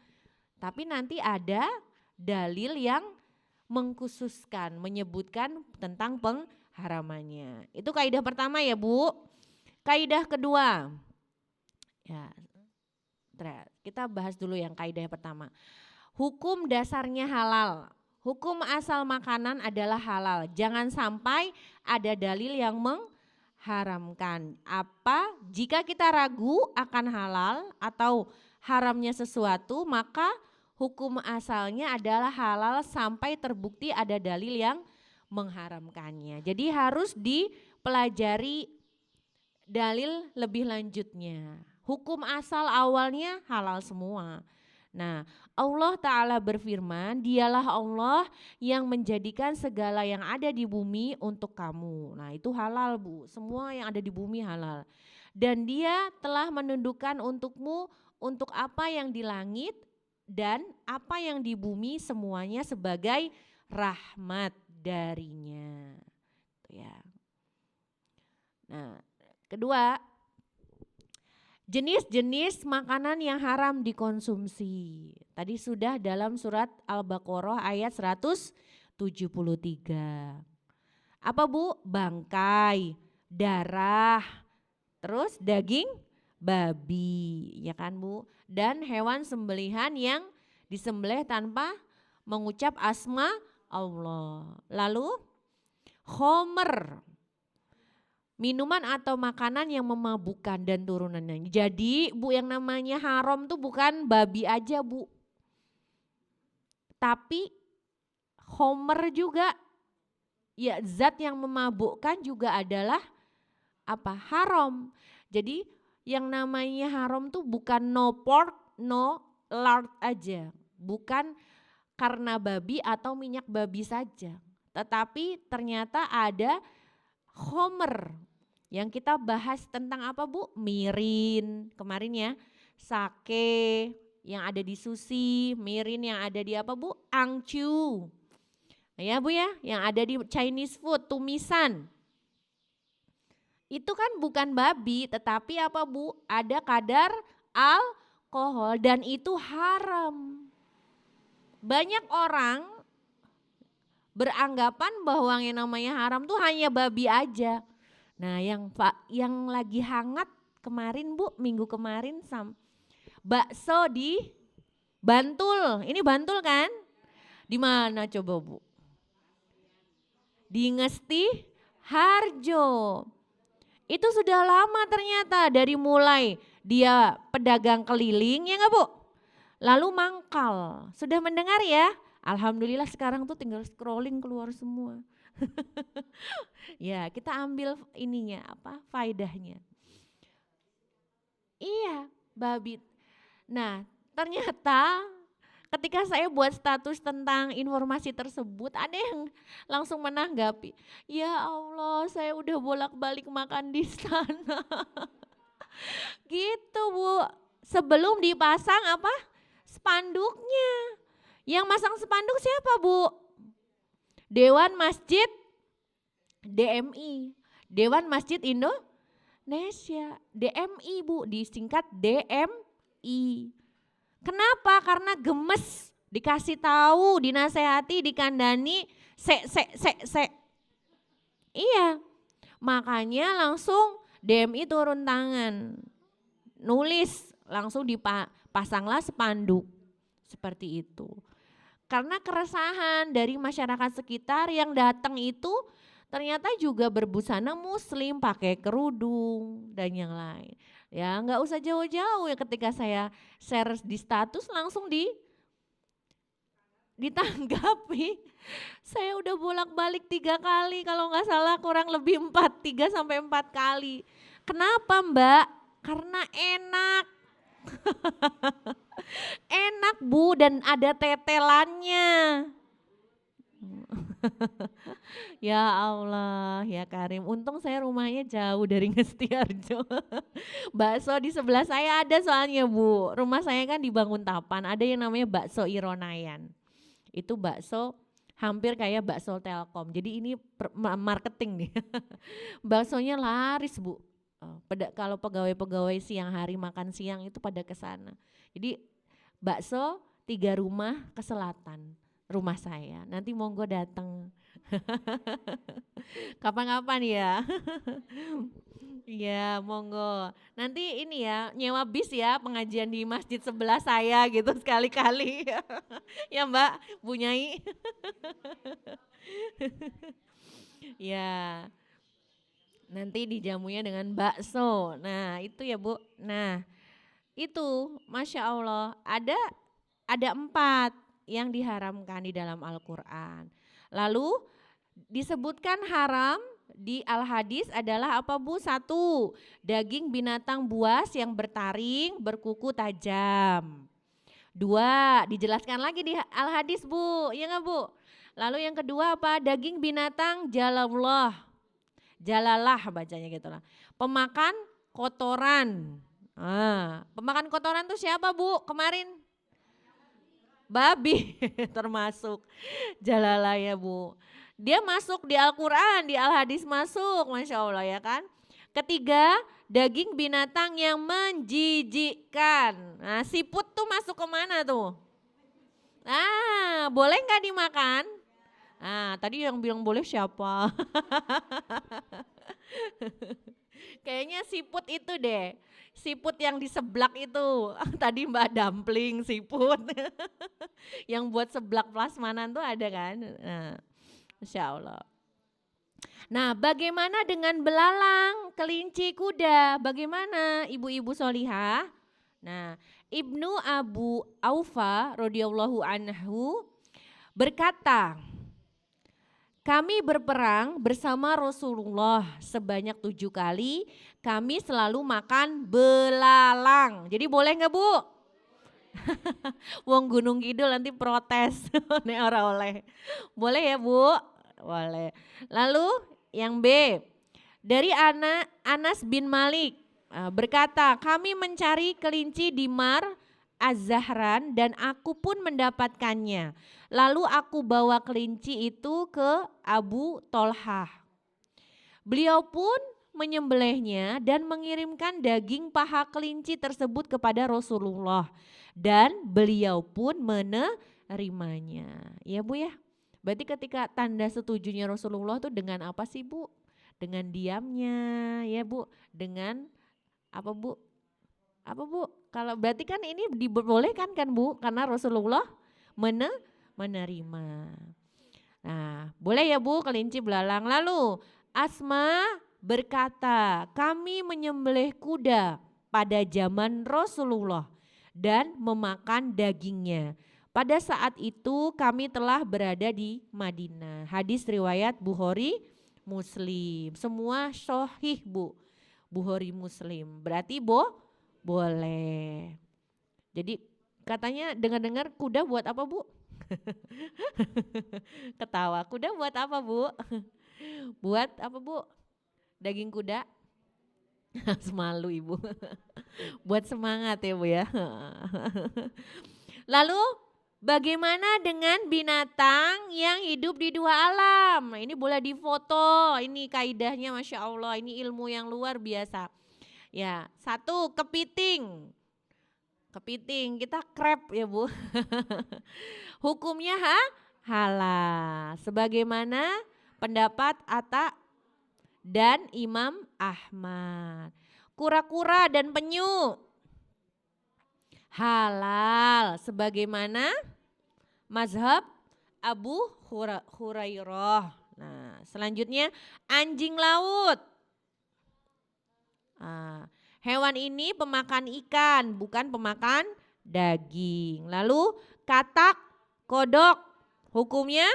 Tapi nanti ada dalil yang mengkhususkan, menyebutkan tentang pengharamannya. Itu kaidah pertama ya Bu. Kaidah kedua. Ya, kita bahas dulu yang kaidah yang pertama. Hukum dasarnya halal. Hukum asal makanan adalah halal. Jangan sampai ada dalil yang mengharamkan. Apa? Jika kita ragu akan halal atau haramnya sesuatu, maka hukum asalnya adalah halal sampai terbukti ada dalil yang mengharamkannya. Jadi harus dipelajari dalil lebih lanjutnya. Hukum asal awalnya halal semua. Nah, Allah Ta'ala berfirman, dialah Allah yang menjadikan segala yang ada di bumi untuk kamu. Nah, itu halal Bu, semua yang ada di bumi halal. Dan dia telah menundukkan untukmu untuk apa yang di langit dan apa yang di bumi semuanya sebagai rahmat darinya. Ya. Nah, kedua, jenis-jenis makanan yang haram dikonsumsi. Tadi sudah dalam surat Al-Baqarah ayat 173. Apa Bu? Bangkai, darah, terus daging babi, ya kan Bu? Dan hewan sembelihan yang disembelih tanpa mengucap asma Allah. Lalu khomer, minuman atau makanan yang memabukkan dan turunannya. Jadi Bu, yang namanya haram tuh bukan babi aja Bu. Tapi khomer juga, ya zat yang memabukkan juga adalah apa? Haram. Jadi yang namanya haram tuh bukan no pork, no lard aja. Bukan karena babi atau minyak babi saja. Tetapi ternyata ada khomer yang kita bahas tentang apa Bu? Mirin kemarin ya, sake yang ada di sushi, mirin yang ada di apa Bu? Angcu. Ya Bu ya, yang ada di Chinese food, tumisan. Itu kan bukan babi tetapi apa Bu? Ada kadar alkohol dan itu haram. Banyak orang beranggapan bahwa yang namanya haram tuh hanya babi aja. Nah, yang lagi hangat kemarin Bu, minggu kemarin bakso di Bantul. Ini Bantul kan? Di mana coba Bu? Di Ngesti Harjo. Itu sudah lama ternyata, dari mulai dia pedagang keliling ya enggak Bu? Lalu mangkal. Sudah mendengar ya? Alhamdulillah sekarang tuh tinggal scrolling keluar semua. Ya, kita ambil ininya apa? Faedahnya. Iya, babi. Nah, ternyata ketika saya buat status tentang informasi tersebut, ada yang langsung menanggapi, "Ya Allah, saya udah bolak-balik makan di sana." Gitu, Bu. Sebelum dipasang apa? Spanduknya. Yang masang spanduk siapa, Bu? Dewan Masjid DMI. Dewan Masjid Indonesia. DMI, Bu, disingkat DMI. Kenapa? Karena gemes, dikasih tahu, dinasehati, dikandani, se. Iya, makanya langsung DMI turun tangan, nulis, langsung dipasanglah spanduk, seperti itu. Karena keresahan dari masyarakat sekitar yang datang itu ternyata juga berbusana muslim, pakai kerudung dan yang lain. Ya nggak usah jauh-jauh ya, ketika saya share di status langsung ditanggapi. Saya udah bolak-balik 3 kali, kalau nggak salah kurang lebih 3 sampai 4 kali. Kenapa, Mbak? Karena enak. Enak, Bu, dan ada tetelannya. Ya Allah, ya Karim. Untung saya rumahnya jauh dari Ngestiarjo. Bakso di sebelah saya ada soalnya, Bu. Rumah saya kan di Banguntapan, ada yang namanya bakso Ironayan. Itu bakso hampir kayak bakso Telkom. Jadi ini marketing nih. Baksonya laris, Bu. Kalau pegawai-pegawai siang hari makan siang itu pada ke sana. Jadi bakso 3 rumah ke selatan rumah saya. Nanti monggo datang. Kapan-kapan ya. Iya, monggo. Nanti ini ya, nyewa bis ya, pengajian di masjid sebelah saya gitu sekali-kali. Ya Mbak, Bu Nyai. Ya, nanti dijamunya dengan bakso. Nah itu ya Bu. Nah itu Masya Allah ada 4 yang diharamkan di dalam Al-Quran. Lalu disebutkan haram di Al-Hadis adalah apa, Bu? 1, daging binatang buas yang bertaring, berkuku tajam. 2, dijelaskan lagi di Al-Hadis, Bu, iya nggak, Bu? Lalu yang kedua apa? Daging binatang jalalah bacanya gitu lah. Pemakan kotoran. Pemakan kotoran tuh siapa, Bu? Kemarin babi termasuk jalalah ya, Bu. Dia masuk di Al-Quran, di Al-Hadis masuk, Masya Allah ya kan. Ketiga, daging binatang yang menjijikkan. Nah, siput tuh masuk kemana tuh? Boleh nggak dimakan? Tadi yang bilang boleh siapa? Kayaknya siput itu deh. Siput yang di seblak itu. Tadi Mbak Dumpling siput. Yang buat seblak prasmanan tuh ada kan. Nah, Masya Allah. Nah, bagaimana dengan belalang, kelinci, kuda? Bagaimana ibu-ibu solihah? Nah, Ibnu Abu Aufa radhiyallahu anhu berkata, kami berperang bersama Rasulullah sebanyak 7 kali, kami selalu makan belalang. Jadi boleh nggak, Bu? Wong Gunung Kidul nanti protes, nek ora oleh. Boleh ya, Bu? Boleh. Lalu yang B, dari Anas bin Malik berkata, kami mencari kelinci di Mar Az-Zahran dan aku pun mendapatkannya. Lalu aku bawa kelinci itu ke Abu Tolhah. Beliau pun menyembelihnya dan mengirimkan daging paha kelinci tersebut kepada Rasulullah. Dan beliau pun menerimanya. Ya Bu ya, berarti ketika tanda setujunya Rasulullah itu dengan apa sih Bu? Dengan diamnya ya Bu, dengan apa Bu? Apa Bu? Kalau berarti kan ini dibolehkan kan Bu, karena Rasulullah menerima. Nah, boleh ya Bu kelinci belalang. Lalu Asma berkata, kami menyembelih kuda pada zaman Rasulullah dan memakan dagingnya. Pada saat itu kami telah berada di Madinah. Hadis riwayat Bukhari Muslim. Semua sahih Bu. Bukhari Muslim. Berarti boleh. Jadi katanya dengar-dengar kuda buat apa Bu? Ketawa. Kuda buat apa Bu? Buat apa Bu? Daging kuda? Semalu Ibu. Buat semangat ya Bu ya. Lalu bagaimana dengan binatang yang hidup di dua alam? Nah, ini boleh difoto, ini kaidahnya Masya Allah, ini ilmu yang luar biasa. Ya, satu kepiting. Kepiting, kita krep ya Bu. Hukumnya halal. Sebagaimana pendapat Atta dan Imam Ahmad. Kura-kura dan penyu halal sebagaimana mazhab Abu Hurairah. Nah, selanjutnya anjing laut. Hewan ini pemakan ikan, bukan pemakan daging. Lalu katak, kodok, hukumnya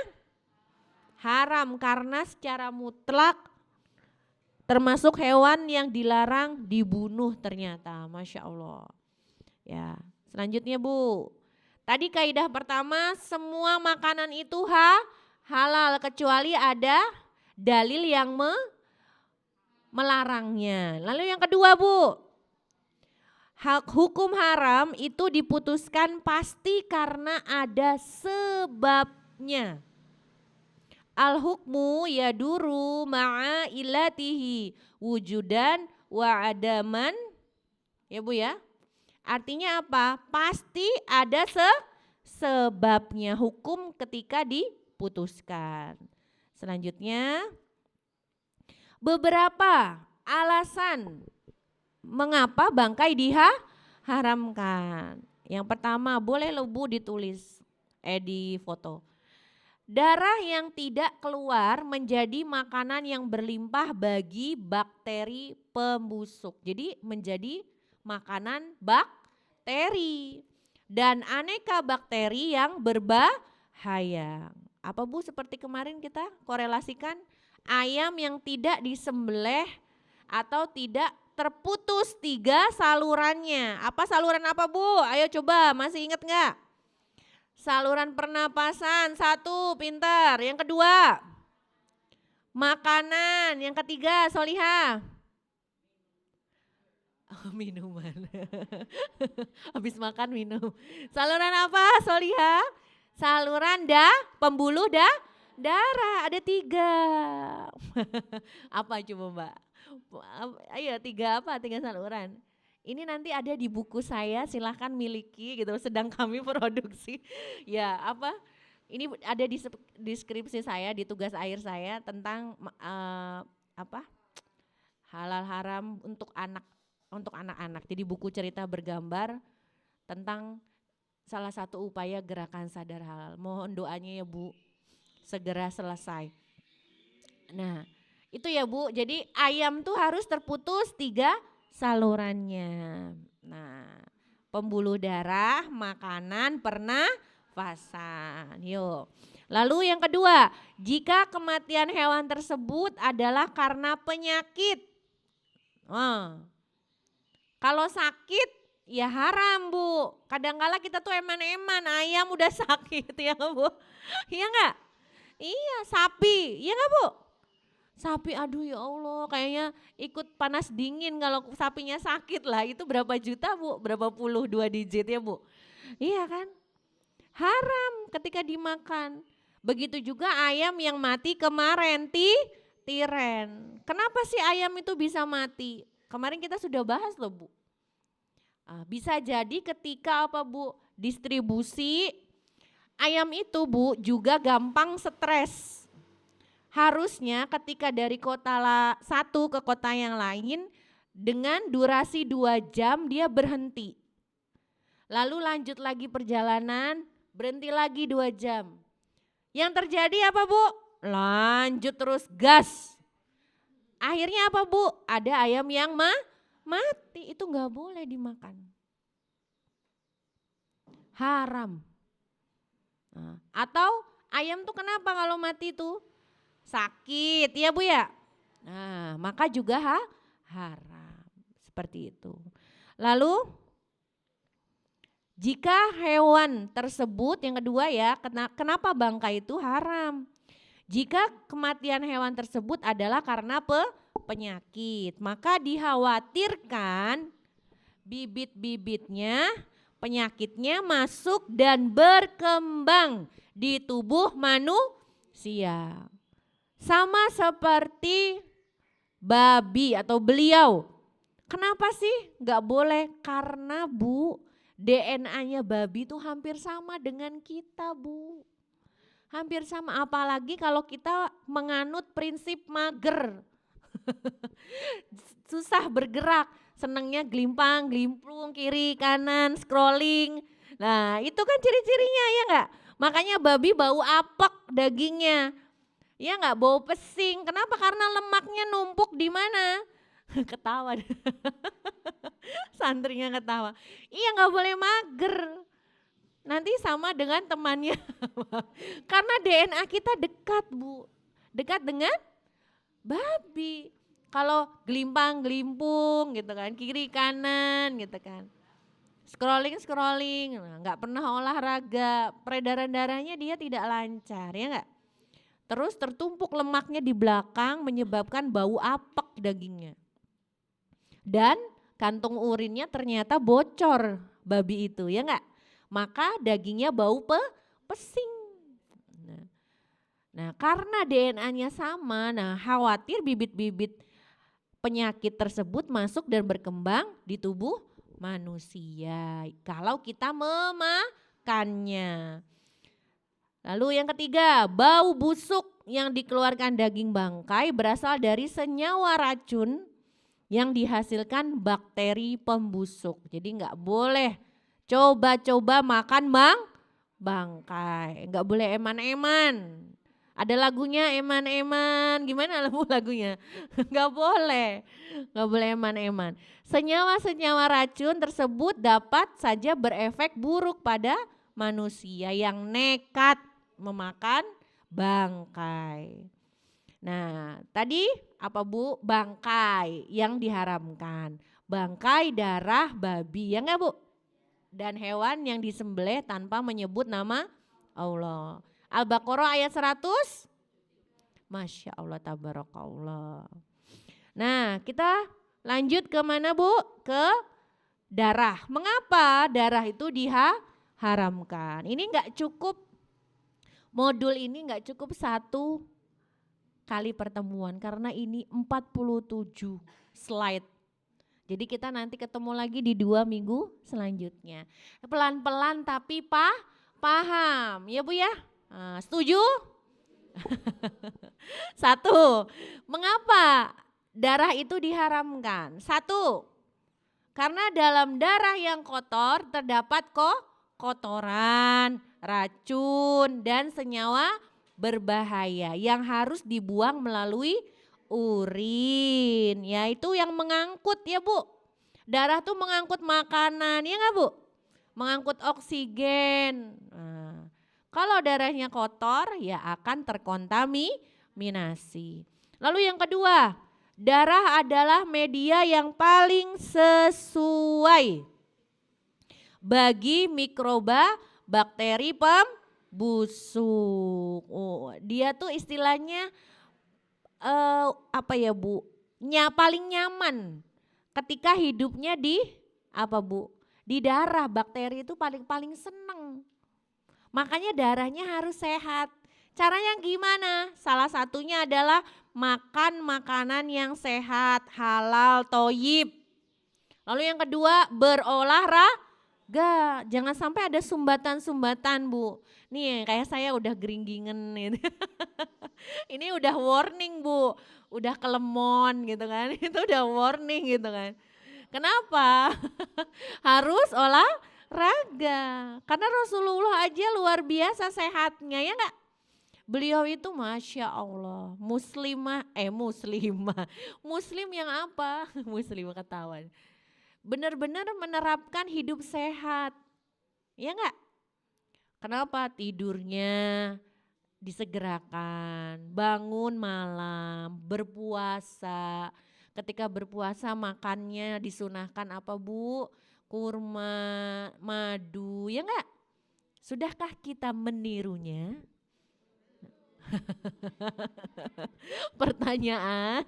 haram karena secara mutlak termasuk hewan yang dilarang dibunuh ternyata, Masya Allah. Ya, selanjutnya Bu. Tadi kaidah pertama, semua makanan itu halal kecuali ada dalil yang melarangnya. Lalu yang kedua Bu, hukum haram itu diputuskan pasti karena ada sebabnya. Al-hukmu yaduru ma'a ilatihi wujudan wa adaman. Ya Bu ya. Artinya apa? Pasti ada sebabnya hukum ketika diputuskan. Selanjutnya, beberapa alasan mengapa bangkai diharamkan. Yang pertama, boleh Bu ditulis, di foto. Darah yang tidak keluar menjadi makanan yang berlimpah bagi bakteri pembusuk. Jadi menjadi makanan bakteri dan aneka bakteri yang berbahaya. Apa Bu, seperti kemarin kita korelasikan ayam yang tidak disembelih atau tidak terputus 3 salurannya. Apa saluran apa Bu? Ayo coba, masih ingat enggak? Saluran pernapasan, 1, pintar. Yang kedua, makanan. Yang ketiga, Solihah. Minuman. Habis makan minum. Saluran apa Solihah? Saluran pembuluh darah. Ada 3. Apa coba Mbak? Ayo 3 apa? 3 saluran. Ini nanti ada di buku saya, silahkan miliki gitu, sedang kami produksi. Ya apa, ini ada di deskripsi saya, di tugas akhir saya tentang halal haram untuk anak-anak. Jadi buku cerita bergambar tentang salah satu upaya gerakan sadar halal. Mohon doanya ya Bu, segera selesai. Nah itu ya Bu, jadi ayam tuh harus terputus 3 salurannya. Nah, pembuluh darah, makanan, pernafasan. Yuk. Lalu yang kedua, jika kematian hewan tersebut adalah karena penyakit. Kalau sakit ya haram Bu. Kadang-kala kita tuh eman-eman, ayam udah sakit ya Bu. Iya enggak? Iya, sapi, iya enggak Bu? Sapi, aduh ya Allah, kayaknya ikut panas dingin kalau sapinya sakit lah. Itu berapa juta Bu? Berapa puluh 2 digit ya Bu? Iya kan? Haram ketika dimakan. Begitu juga ayam yang mati kemarin, tiren. Kenapa sih ayam itu bisa mati? Kemarin kita sudah bahas loh Bu. Bisa jadi ketika apa Bu? Distribusi ayam itu Bu juga gampang stres. Harusnya ketika dari kota satu ke kota yang lain dengan durasi 2 jam dia berhenti. Lalu lanjut lagi perjalanan, berhenti lagi 2 jam. Yang terjadi apa Bu? Lanjut terus gas. Akhirnya apa Bu? Ada ayam yang mati, itu enggak boleh dimakan. Haram. Nah, atau ayam tuh kenapa kalau mati tuh? Sakit ya Bu ya. Nah, maka juga haram. Seperti itu. Lalu jika hewan tersebut, yang kedua ya, kenapa bangkai itu haram? Jika kematian hewan tersebut adalah karena penyakit, maka dikhawatirkan bibit-bibitnya, penyakitnya masuk dan berkembang di tubuh manusia. Sama seperti babi atau beliau. Kenapa sih nggak boleh? Karena Bu, DNA-nya babi itu hampir sama dengan kita Bu. Hampir sama, apalagi kalau kita menganut prinsip mager. Susah bergerak, senengnya glimpang, glimplung, kiri, kanan, scrolling. Nah itu kan ciri-cirinya ya enggak? Makanya babi bau apek dagingnya. Ya enggak, bau pesing. Kenapa? Karena lemaknya numpuk di mana? Ketawa. Santrinya ketawa. Iya enggak boleh mager. Nanti sama dengan temannya. Karena DNA kita dekat Bu. Dekat dengan babi. Kalau glimpang, glimpung gitu kan, kiri kanan gitu kan. Scrolling, nggak pernah olahraga, peredaran darahnya dia tidak lancar ya nggak. Terus tertumpuk lemaknya di belakang menyebabkan bau apek dagingnya. Dan kantung urinnya ternyata bocor babi itu ya nggak. Maka dagingnya bau pesing. Nah karena DNA-nya sama, nah khawatir bibit-bibit penyakit tersebut masuk dan berkembang di tubuh manusia kalau kita memakannya. Lalu yang ketiga, bau busuk yang dikeluarkan daging bangkai berasal dari senyawa racun yang dihasilkan bakteri pembusuk. Jadi nggak boleh coba-coba makan bangkai, nggak boleh eman-eman. Ada lagunya eman-eman, gimana lagunya? Nggak boleh eman-eman. Senyawa-senyawa racun tersebut dapat saja berefek buruk pada manusia yang nekat memakan bangkai. Nah tadi apa Bu? Bangkai yang diharamkan. Bangkai darah babi ya enggak Bu? Dan hewan yang disembelih tanpa menyebut nama Allah. Al-Baqarah ayat 100. Masya Allah tabarakallah. Nah kita lanjut ke mana Bu? Ke darah. Mengapa darah itu diharamkan? Ini enggak cukup, modul ini enggak cukup satu kali pertemuan karena ini 47 slide. Jadi kita nanti ketemu lagi di 2 minggu selanjutnya. Pelan-pelan tapi paham ya Bu ya. Nah, setuju? Satu, mengapa darah itu diharamkan? Satu, karena dalam darah yang kotor terdapat kotoran, racun, dan senyawa berbahaya yang harus dibuang melalui urin. Ya itu yang mengangkut ya Bu. Darah tuh mengangkut makanan ya enggak Bu? Mengangkut oksigen. Nah, kalau darahnya kotor ya akan terkontaminasi. Lalu yang kedua, darah adalah media yang paling sesuai bagi mikroba bakteri pembusuk. Oh, dia tuh istilahnya apa ya Bu? Paling nyaman ketika hidupnya di apa Bu? Di darah. Bakteri itu paling seneng. Makanya darahnya harus sehat. Caranya gimana? Salah satunya adalah makan makanan yang sehat, halal, toyib. Lalu yang kedua, berolahraga. Jangan sampai ada sumbatan-sumbatan Bu. Nih kayak saya udah geringgingen gitu. Ini udah warning Bu, udah kelemon gitu kan. Itu udah warning gitu kan. Kenapa? Harus olahraga. Karena Rasulullah aja luar biasa sehatnya ya enggak? Beliau itu Masya Allah muslim yang apa? Muslimah ketahuan. Benar-benar menerapkan hidup sehat. Ya enggak? Kenapa? Tidurnya disegerakan, bangun malam, berpuasa. Ketika berpuasa makannya disunahkan apa Bu? Kurma, madu, ya enggak? Sudahkah kita menirunya? Pertanyaan,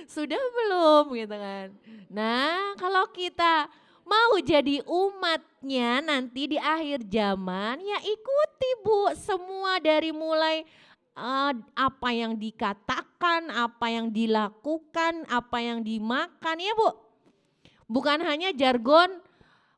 sudah belum gitu kan. Nah kalau kita mau jadi umatnya nanti di akhir zaman ya ikuti Bu semua dari mulai apa yang dikatakan, apa yang dilakukan, apa yang dimakan ya Bu. Bukan hanya jargon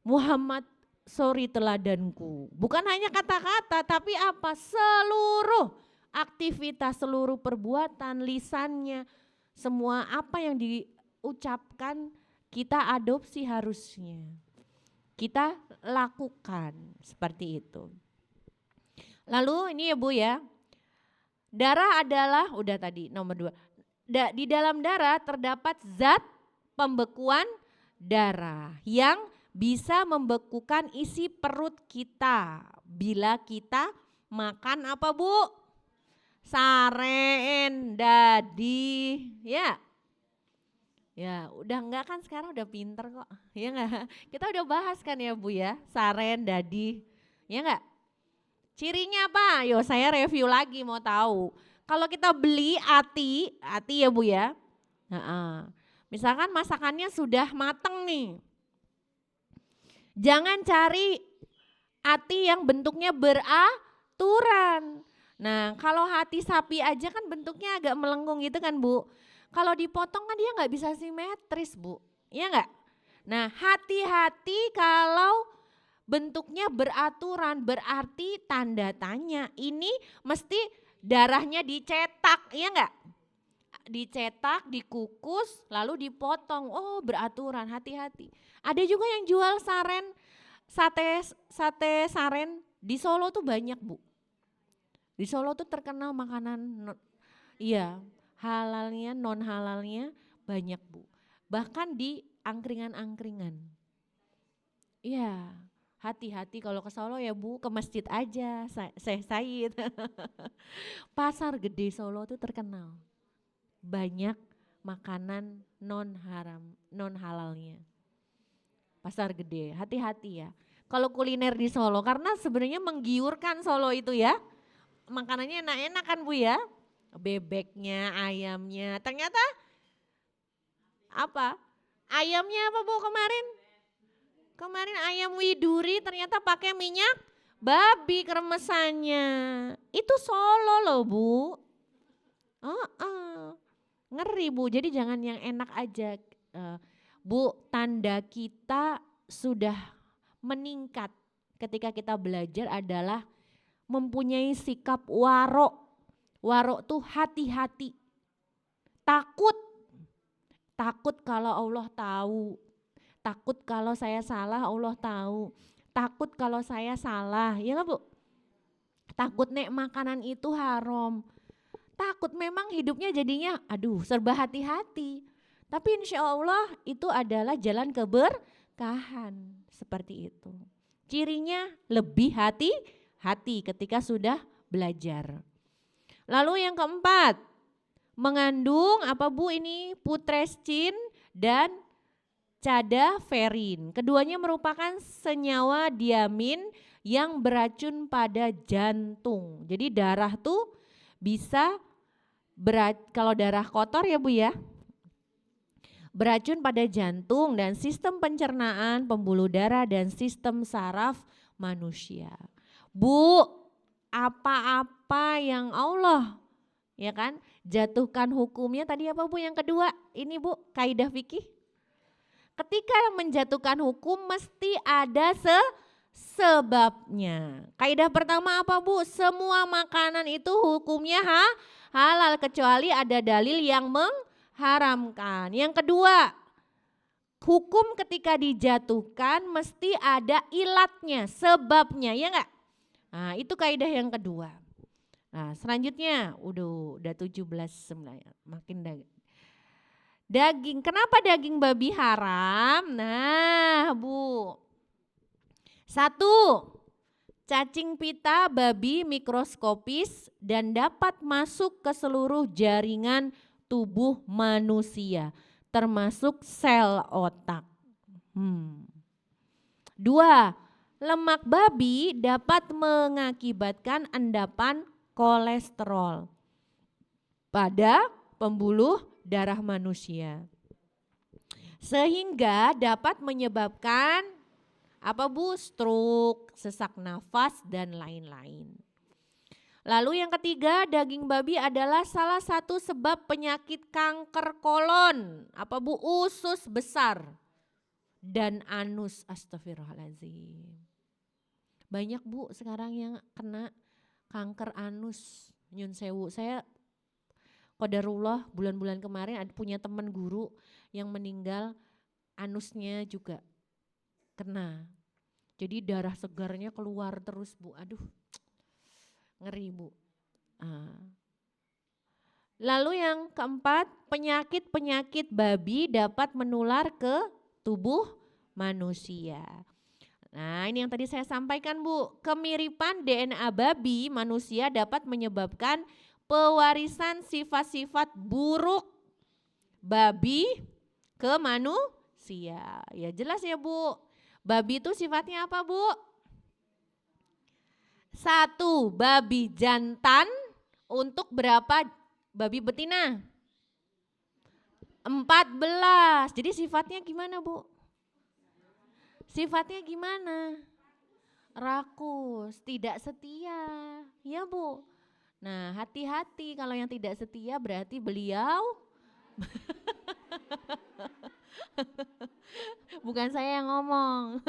Muhammad suri teladanku. Bukan hanya kata-kata tapi apa? Seluruh aktivitas, seluruh perbuatan, lisannya, semua apa yang diucapkan kita adopsi harusnya. Kita lakukan seperti itu. Lalu ini ya Bu ya, darah adalah, udah tadi nomor 2. Di dalam darah terdapat zat pembekuan darah yang bisa membekukan isi perut kita bila kita makan apa Bu? Saren, dadi, ya. Ya, udah enggak kan sekarang udah pinter kok. Ya enggak? Kita udah bahas kan ya Bu ya, saren, dadi. Ya enggak? Cirinya apa? Yo saya review lagi mau tahu. Kalau kita beli ati ya Bu ya. Misalkan masakannya sudah mateng nih. Jangan cari ati yang bentuknya beraturan. Nah kalau hati sapi aja kan bentuknya agak melengkung gitu kan Bu. Kalau dipotong kan dia nggak bisa simetris Bu, iya nggak? Nah hati-hati kalau bentuknya beraturan berarti tanda tanya. Ini mesti darahnya dicetak, iya nggak? Dicetak, dikukus, lalu dipotong. Oh beraturan, hati-hati. Ada juga yang jual saren, sate saren di Solo tuh banyak Bu. Di Solo tuh terkenal makanan, iya halalnya, non halalnya banyak Bu. Bahkan di angkringan-angkringan. Iya, hati-hati kalau ke Solo ya Bu, ke masjid aja, Syekh Said. Pasar Gede Solo tuh terkenal. Banyak makanan non halalnya. Pasar Gede, hati-hati ya. Kalau kuliner di Solo, karena sebenarnya menggiurkan Solo itu ya. Makanannya enak-enak kan Bu ya. Bebeknya, ayamnya, ternyata apa? Ayamnya apa Bu kemarin? Kemarin ayam widuri ternyata pakai minyak babi kremesannya. Itu Solo loh Bu. Ngeri Bu, jadi jangan yang enak aja. Bu, tanda kita sudah meningkat ketika kita belajar adalah mempunyai sikap warok. Warok tuh hati-hati. Takut kalau Allah tahu. Takut kalau saya salah Allah tahu. Takut kalau saya salah, ya enggak Bu? Takut nek makanan itu haram. Takut memang hidupnya jadinya aduh serba hati-hati. Tapi insya Allah itu adalah jalan keberkahan seperti itu. Cirinya lebih hati-hati ketika sudah belajar. Lalu yang keempat, mengandung apa Bu ini? Putrescin dan cadaverin. Keduanya merupakan senyawa diamin yang beracun pada jantung. Jadi darah tuh bisa kalau darah kotor ya Bu ya, beracun pada jantung dan sistem pencernaan, pembuluh darah dan sistem saraf manusia. Bu, apa-apa yang Allah ya kan jatuhkan hukumnya tadi apa Bu yang kedua? Ini Bu kaidah fikih. Ketika menjatuhkan hukum mesti ada sebabnya. Kaidah pertama apa Bu? Semua makanan itu hukumnya halal kecuali ada dalil yang mengharamkan. Yang kedua, hukum ketika dijatuhkan mesti ada ilatnya, sebabnya, ya enggak? Nah, itu kaidah yang kedua. Nah, selanjutnya udah 17 sebenarnya, makin daging. Kenapa daging babi haram? Nah, Bu. 1, Cacing pita babi mikroskopis dan dapat masuk ke seluruh jaringan tubuh manusia, termasuk sel otak. 2. Lemak babi dapat mengakibatkan endapan kolesterol pada pembuluh darah manusia, sehingga dapat menyebabkan stroke, sesak nafas, dan lain-lain. Lalu yang ketiga, daging babi adalah salah satu sebab penyakit kanker kolon, usus besar dan anus. Astagfirullahaladzim. Banyak Bu sekarang yang kena kanker anus. Nyun sewu, saya qadarullah bulan-bulan kemarin ada punya teman guru yang meninggal, anusnya juga kena. Jadi darah segarnya keluar terus Bu, aduh ngeri Bu. Lalu yang keempat, penyakit-penyakit babi dapat menular ke tubuh manusia. Nah ini yang tadi saya sampaikan Bu, kemiripan DNA babi manusia dapat menyebabkan pewarisan sifat-sifat buruk babi ke manusia. Ya jelas ya Bu. Babi itu sifatnya apa Bu? 1. Babi jantan untuk berapa babi betina? 14. Jadi sifatnya gimana Bu? Sifatnya gimana? Rakus, tidak setia, ya Bu. Nah hati-hati kalau yang tidak setia berarti beliau bukan saya yang ngomong,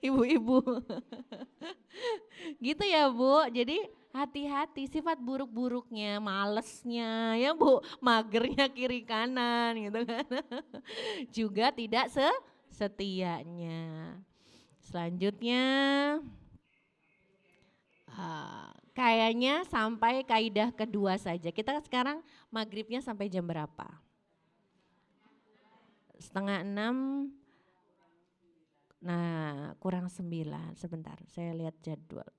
ibu-ibu. Gitu ya Bu, jadi hati-hati sifat buruk-buruknya, malesnya ya Bu, magernya kiri kanan gitu kan. Juga tidak setianya. Selanjutnya kayaknya sampai kaidah kedua saja. Kita sekarang maghribnya sampai jam berapa? 5:30. Nah kurang 9, sebentar saya lihat jadwal.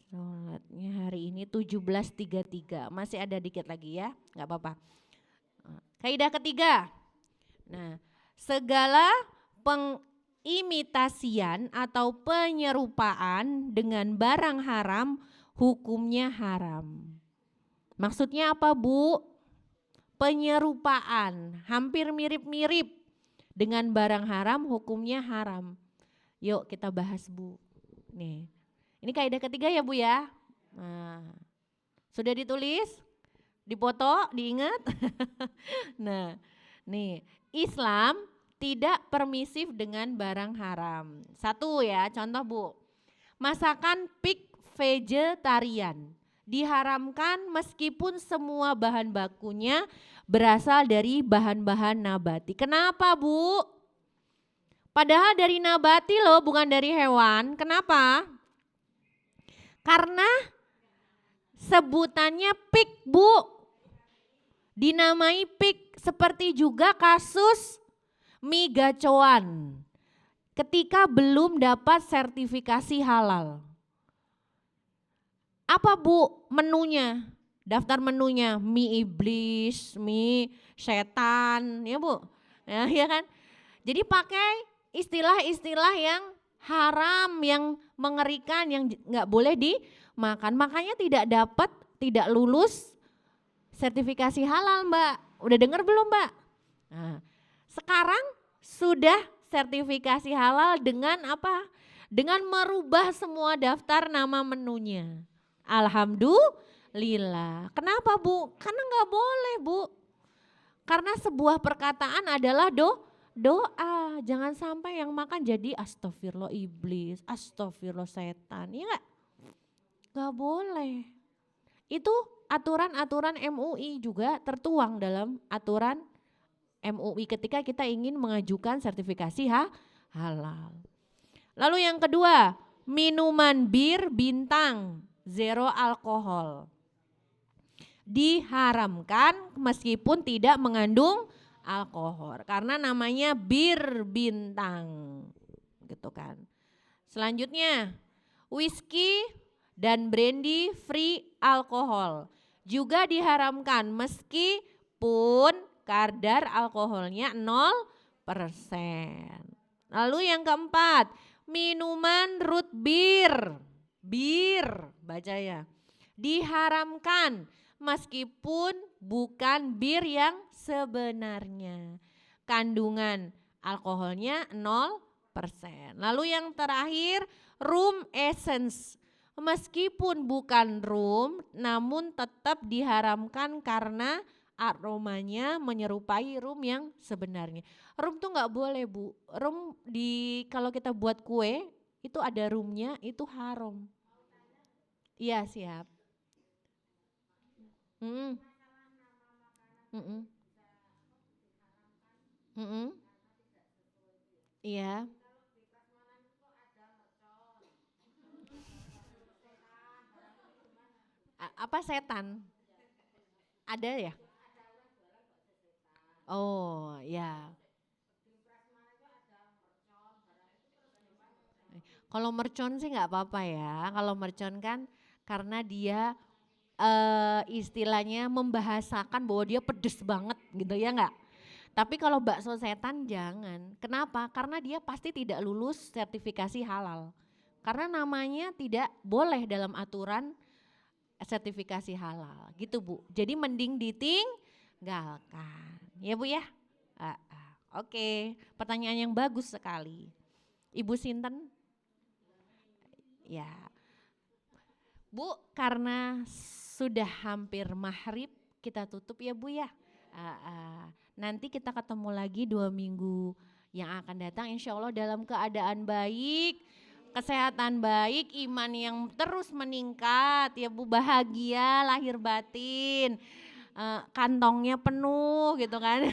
Sholatnya hari ini 17.33, masih ada dikit lagi ya, gak apa-apa. Kaidah ketiga, nah segala pengimitasian atau penyerupaan dengan barang haram hukumnya haram. Maksudnya apa Bu? Penyerupaan, hampir mirip-mirip dengan barang haram hukumnya haram. Yuk kita bahas Bu. Nih, ini kaidah ketiga ya Bu ya. Nah, sudah ditulis, dipoto, diingat. Nah, nih Islam tidak permisif dengan barang haram. 1 ya, contoh Bu. Masakan pig vegetarian diharamkan meskipun semua bahan bakunya berasal dari bahan-bahan nabati. Kenapa Bu? Padahal dari nabati loh, bukan dari hewan. Kenapa? Karena sebutannya pig Bu, dinamai pig, seperti juga kasus mie gacoan ketika belum dapat sertifikasi halal. Apa Bu menunya? Daftar menunya mie iblis, mie setan, ya Bu. Ya kan? Jadi pakai istilah-istilah yang haram, yang mengerikan, yang nggak boleh dimakan. Makanya tidak lulus sertifikasi halal Mbak. Udah dengar belum Mbak? Nah, sekarang sudah sertifikasi halal dengan apa? Dengan merubah semua daftar nama menunya. Alhamdulillah. Kenapa Bu? Karena nggak boleh Bu. Karena sebuah perkataan adalah doa. Jangan sampai yang makan jadi astagfirullah iblis, astagfirullah setan. Iya nggak? Nggak boleh. Itu aturan-aturan MUI juga tertuang dalam aturan MUI ketika kita ingin mengajukan sertifikasi halal. Lalu yang kedua, minuman bir bintang zero alkohol diharamkan meskipun tidak mengandung alkohol karena namanya bir bintang gitu kan. Selanjutnya, whisky dan brandy free alkohol. Juga diharamkan meskipun kadar alkoholnya 0%. Lalu yang keempat, minuman root beer. Bir, baca ya. Diharamkan meskipun bukan bir yang sebenarnya. Kandungan alkoholnya 0%. Lalu yang terakhir, rum essence. Meskipun bukan rum, namun tetap diharamkan karena aromanya menyerupai rum yang sebenarnya. Rum tuh nggak boleh Bu. Rum kalau kita buat kue itu ada rumnya, itu haram. Iya siap. Mm-mm. Mm-mm. Mm-mm. Iya. Apa setan? Ada ya? Oh ya. Kalau mercon sih nggak apa-apa ya. Kalau mercon kan karena dia istilahnya membahasakan bahwa dia pedes banget gitu ya nggak? Tapi kalau bakso setan jangan. Kenapa? Karena dia pasti tidak lulus sertifikasi halal. Karena namanya tidak boleh dalam aturan sertifikasi halal gitu Bu. Jadi mending ditinggalkan. Ya Bu ya? Oke, pertanyaan yang bagus sekali. Ibu Sinten? Ya, Bu, karena sudah hampir maghrib, kita tutup ya Bu ya. Nanti kita ketemu lagi 2 minggu yang akan datang, insya Allah dalam keadaan baik, kesehatan baik, iman yang terus meningkat ya Bu, bahagia lahir batin. Kantongnya penuh gitu kan,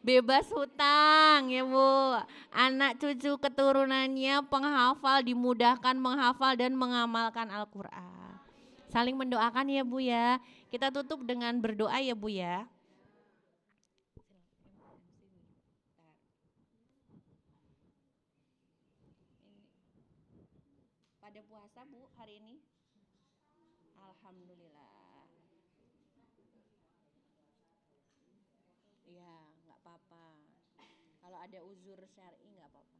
bebas hutang ya Bu, anak cucu keturunannya penghafal, dimudahkan menghafal dan mengamalkan Al-Quran. Saling mendoakan ya Bu ya, kita tutup dengan berdoa ya Bu ya. Pada puasa Bu hari ini? Alhamdulillah. Iya, nggak apa-apa. Kalau ada uzur syar'i nggak apa-apa.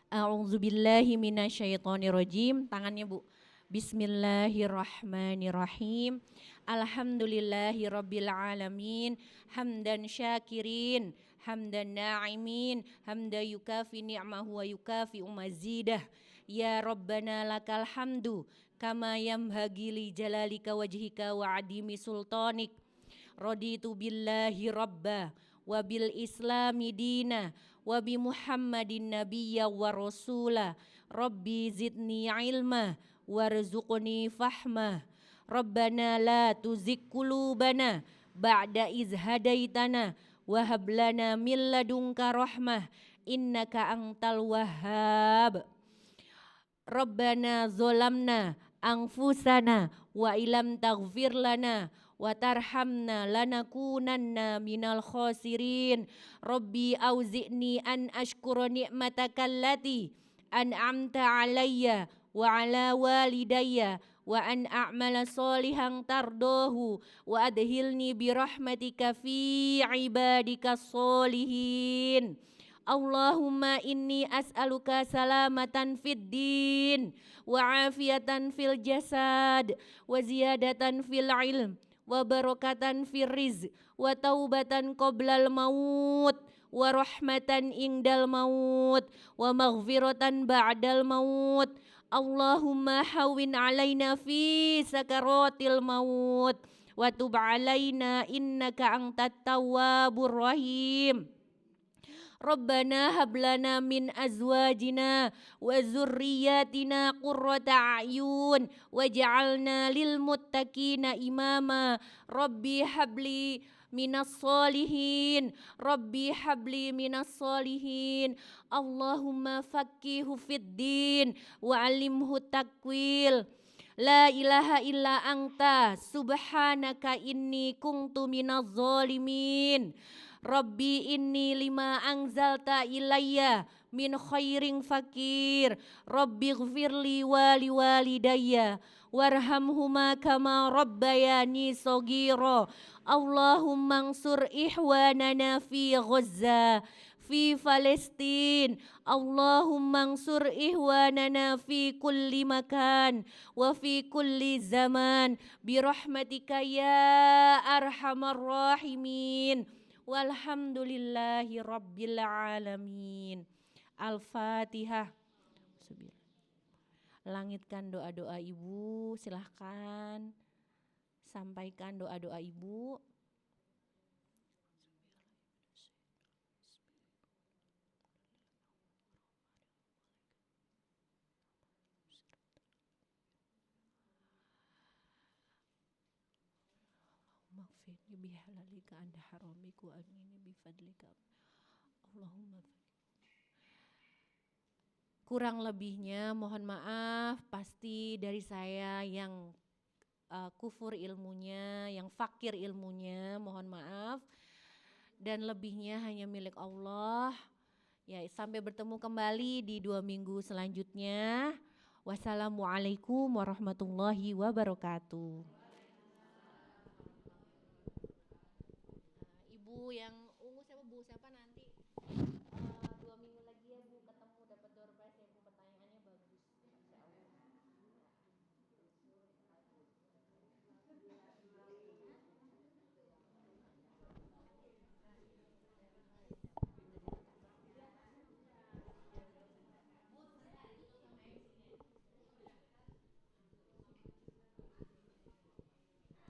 A'udzubillahi minasyaitonirrajim. Tangannya Bu. Bismillahirrahmanirrahim. Alhamdulillahi rabbil alamin. Hamdan syakirin, hamdan na'imin, hamdan yukafi ni'mahu wa yukafi mazidah. Ya Rabbana lakal hamdu kama yamhagi li jalalika wajhika wa adimi sultanik. Raditu billahi rabba wa bil islami dina wa bi muhammadin nabiyya wa rasula. Rabbi zidni ilma warzuqni fahma. Rabbana la tuzigh qulubana ba'da iz hadaitana wa hab lana min ladunka rahmah innaka antal wahhab. Rabbana zolamna anfusana wa ilam taghfir lana wa tarhamna lanakunanna minal khasirin. Rabbi auzi'ni an ashkura ni'mataka allati an'amta alayya wa ala walidayya wa an a'mala solihan tardohu wa adhilni birahmatika fi ibadika solihin. Allahumma inni as'aluka salamatan fid din wa afiatan fil jasad wa ziyadatan fil ilm wa barakatan fil rizq wa taubatan qoblal maut wa rahmatan indal maut wa maghfiratan ba'dal maut. Allahumma hawin alaina fi sakaratil maut wa tub alaina innaka antat tawwabur rahim. Rabbana hablana min azwajina wa zurriyatina qurrata a'yun waj'alna lil muttaqina imama. Rabbi habli minas solihin, Rabbi habli minas solihin. Allahumma faqihu fid din wa alimhu takwil. La ilaha illa anta subhanaka inni kuntu minaz zalimin. Rabbi inni lima anzalta ilayya min khairin fakir. Rabbi gfirli wali walidayya warhamhuma kama rabbayani sogiro. Allahumma ansur ihwanana fi Gaza fi Palestin. Allahumma ansur ihwanana fi kulli makan wa fi kulli zaman birahmatika ya arhamar rahimin. Walhamdulillahi rabbil alamin. Al-Fatihah. Langitkan doa-doa ibu, silahkan sampaikan doa-doa ibu. Maghfirni bihalalika anda haramiku aghnini bifadlika. Allahumma. Kurang lebihnya mohon maaf, pasti dari saya yang kufur ilmunya, yang fakir ilmunya, mohon maaf. Dan lebihnya hanya milik Allah. Ya, sampai bertemu kembali di 2 minggu selanjutnya. Wassalamualaikum warahmatullahi wabarakatuh. Ibu yang ungu siapa Bu? Siapa nanti? 2 minggu lagi ya Bu ketemu dapat door prize ya Bu, pertanyaannya bagus.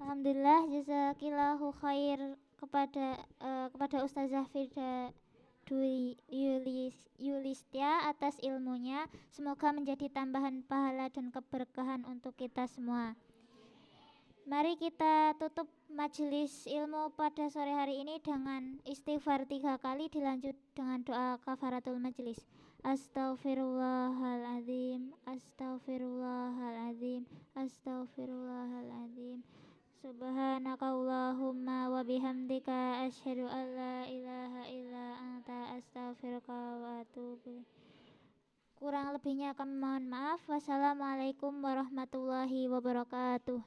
Alhamdulillah, jazakillahu khair kepada Ustazah Firda Dwi Yulistia atas ilmunya. Semoga menjadi tambahan pahala dan keberkahan untuk kita semua. Mari kita tutup majelis ilmu pada sore hari ini dengan istighfar 3 kali dilanjut dengan doa kafaratul majelis. Astaghfirullahaladzim, astaghfirullahaladzim, astaghfirullahaladzim. Subhanakallahumma wa bihamdika asyhadu an la ilaha illa anta astaghfiruka wa atubu. Kurang lebihnya kami mohon maaf. Wassalamualaikum warahmatullahi wabarakatuh.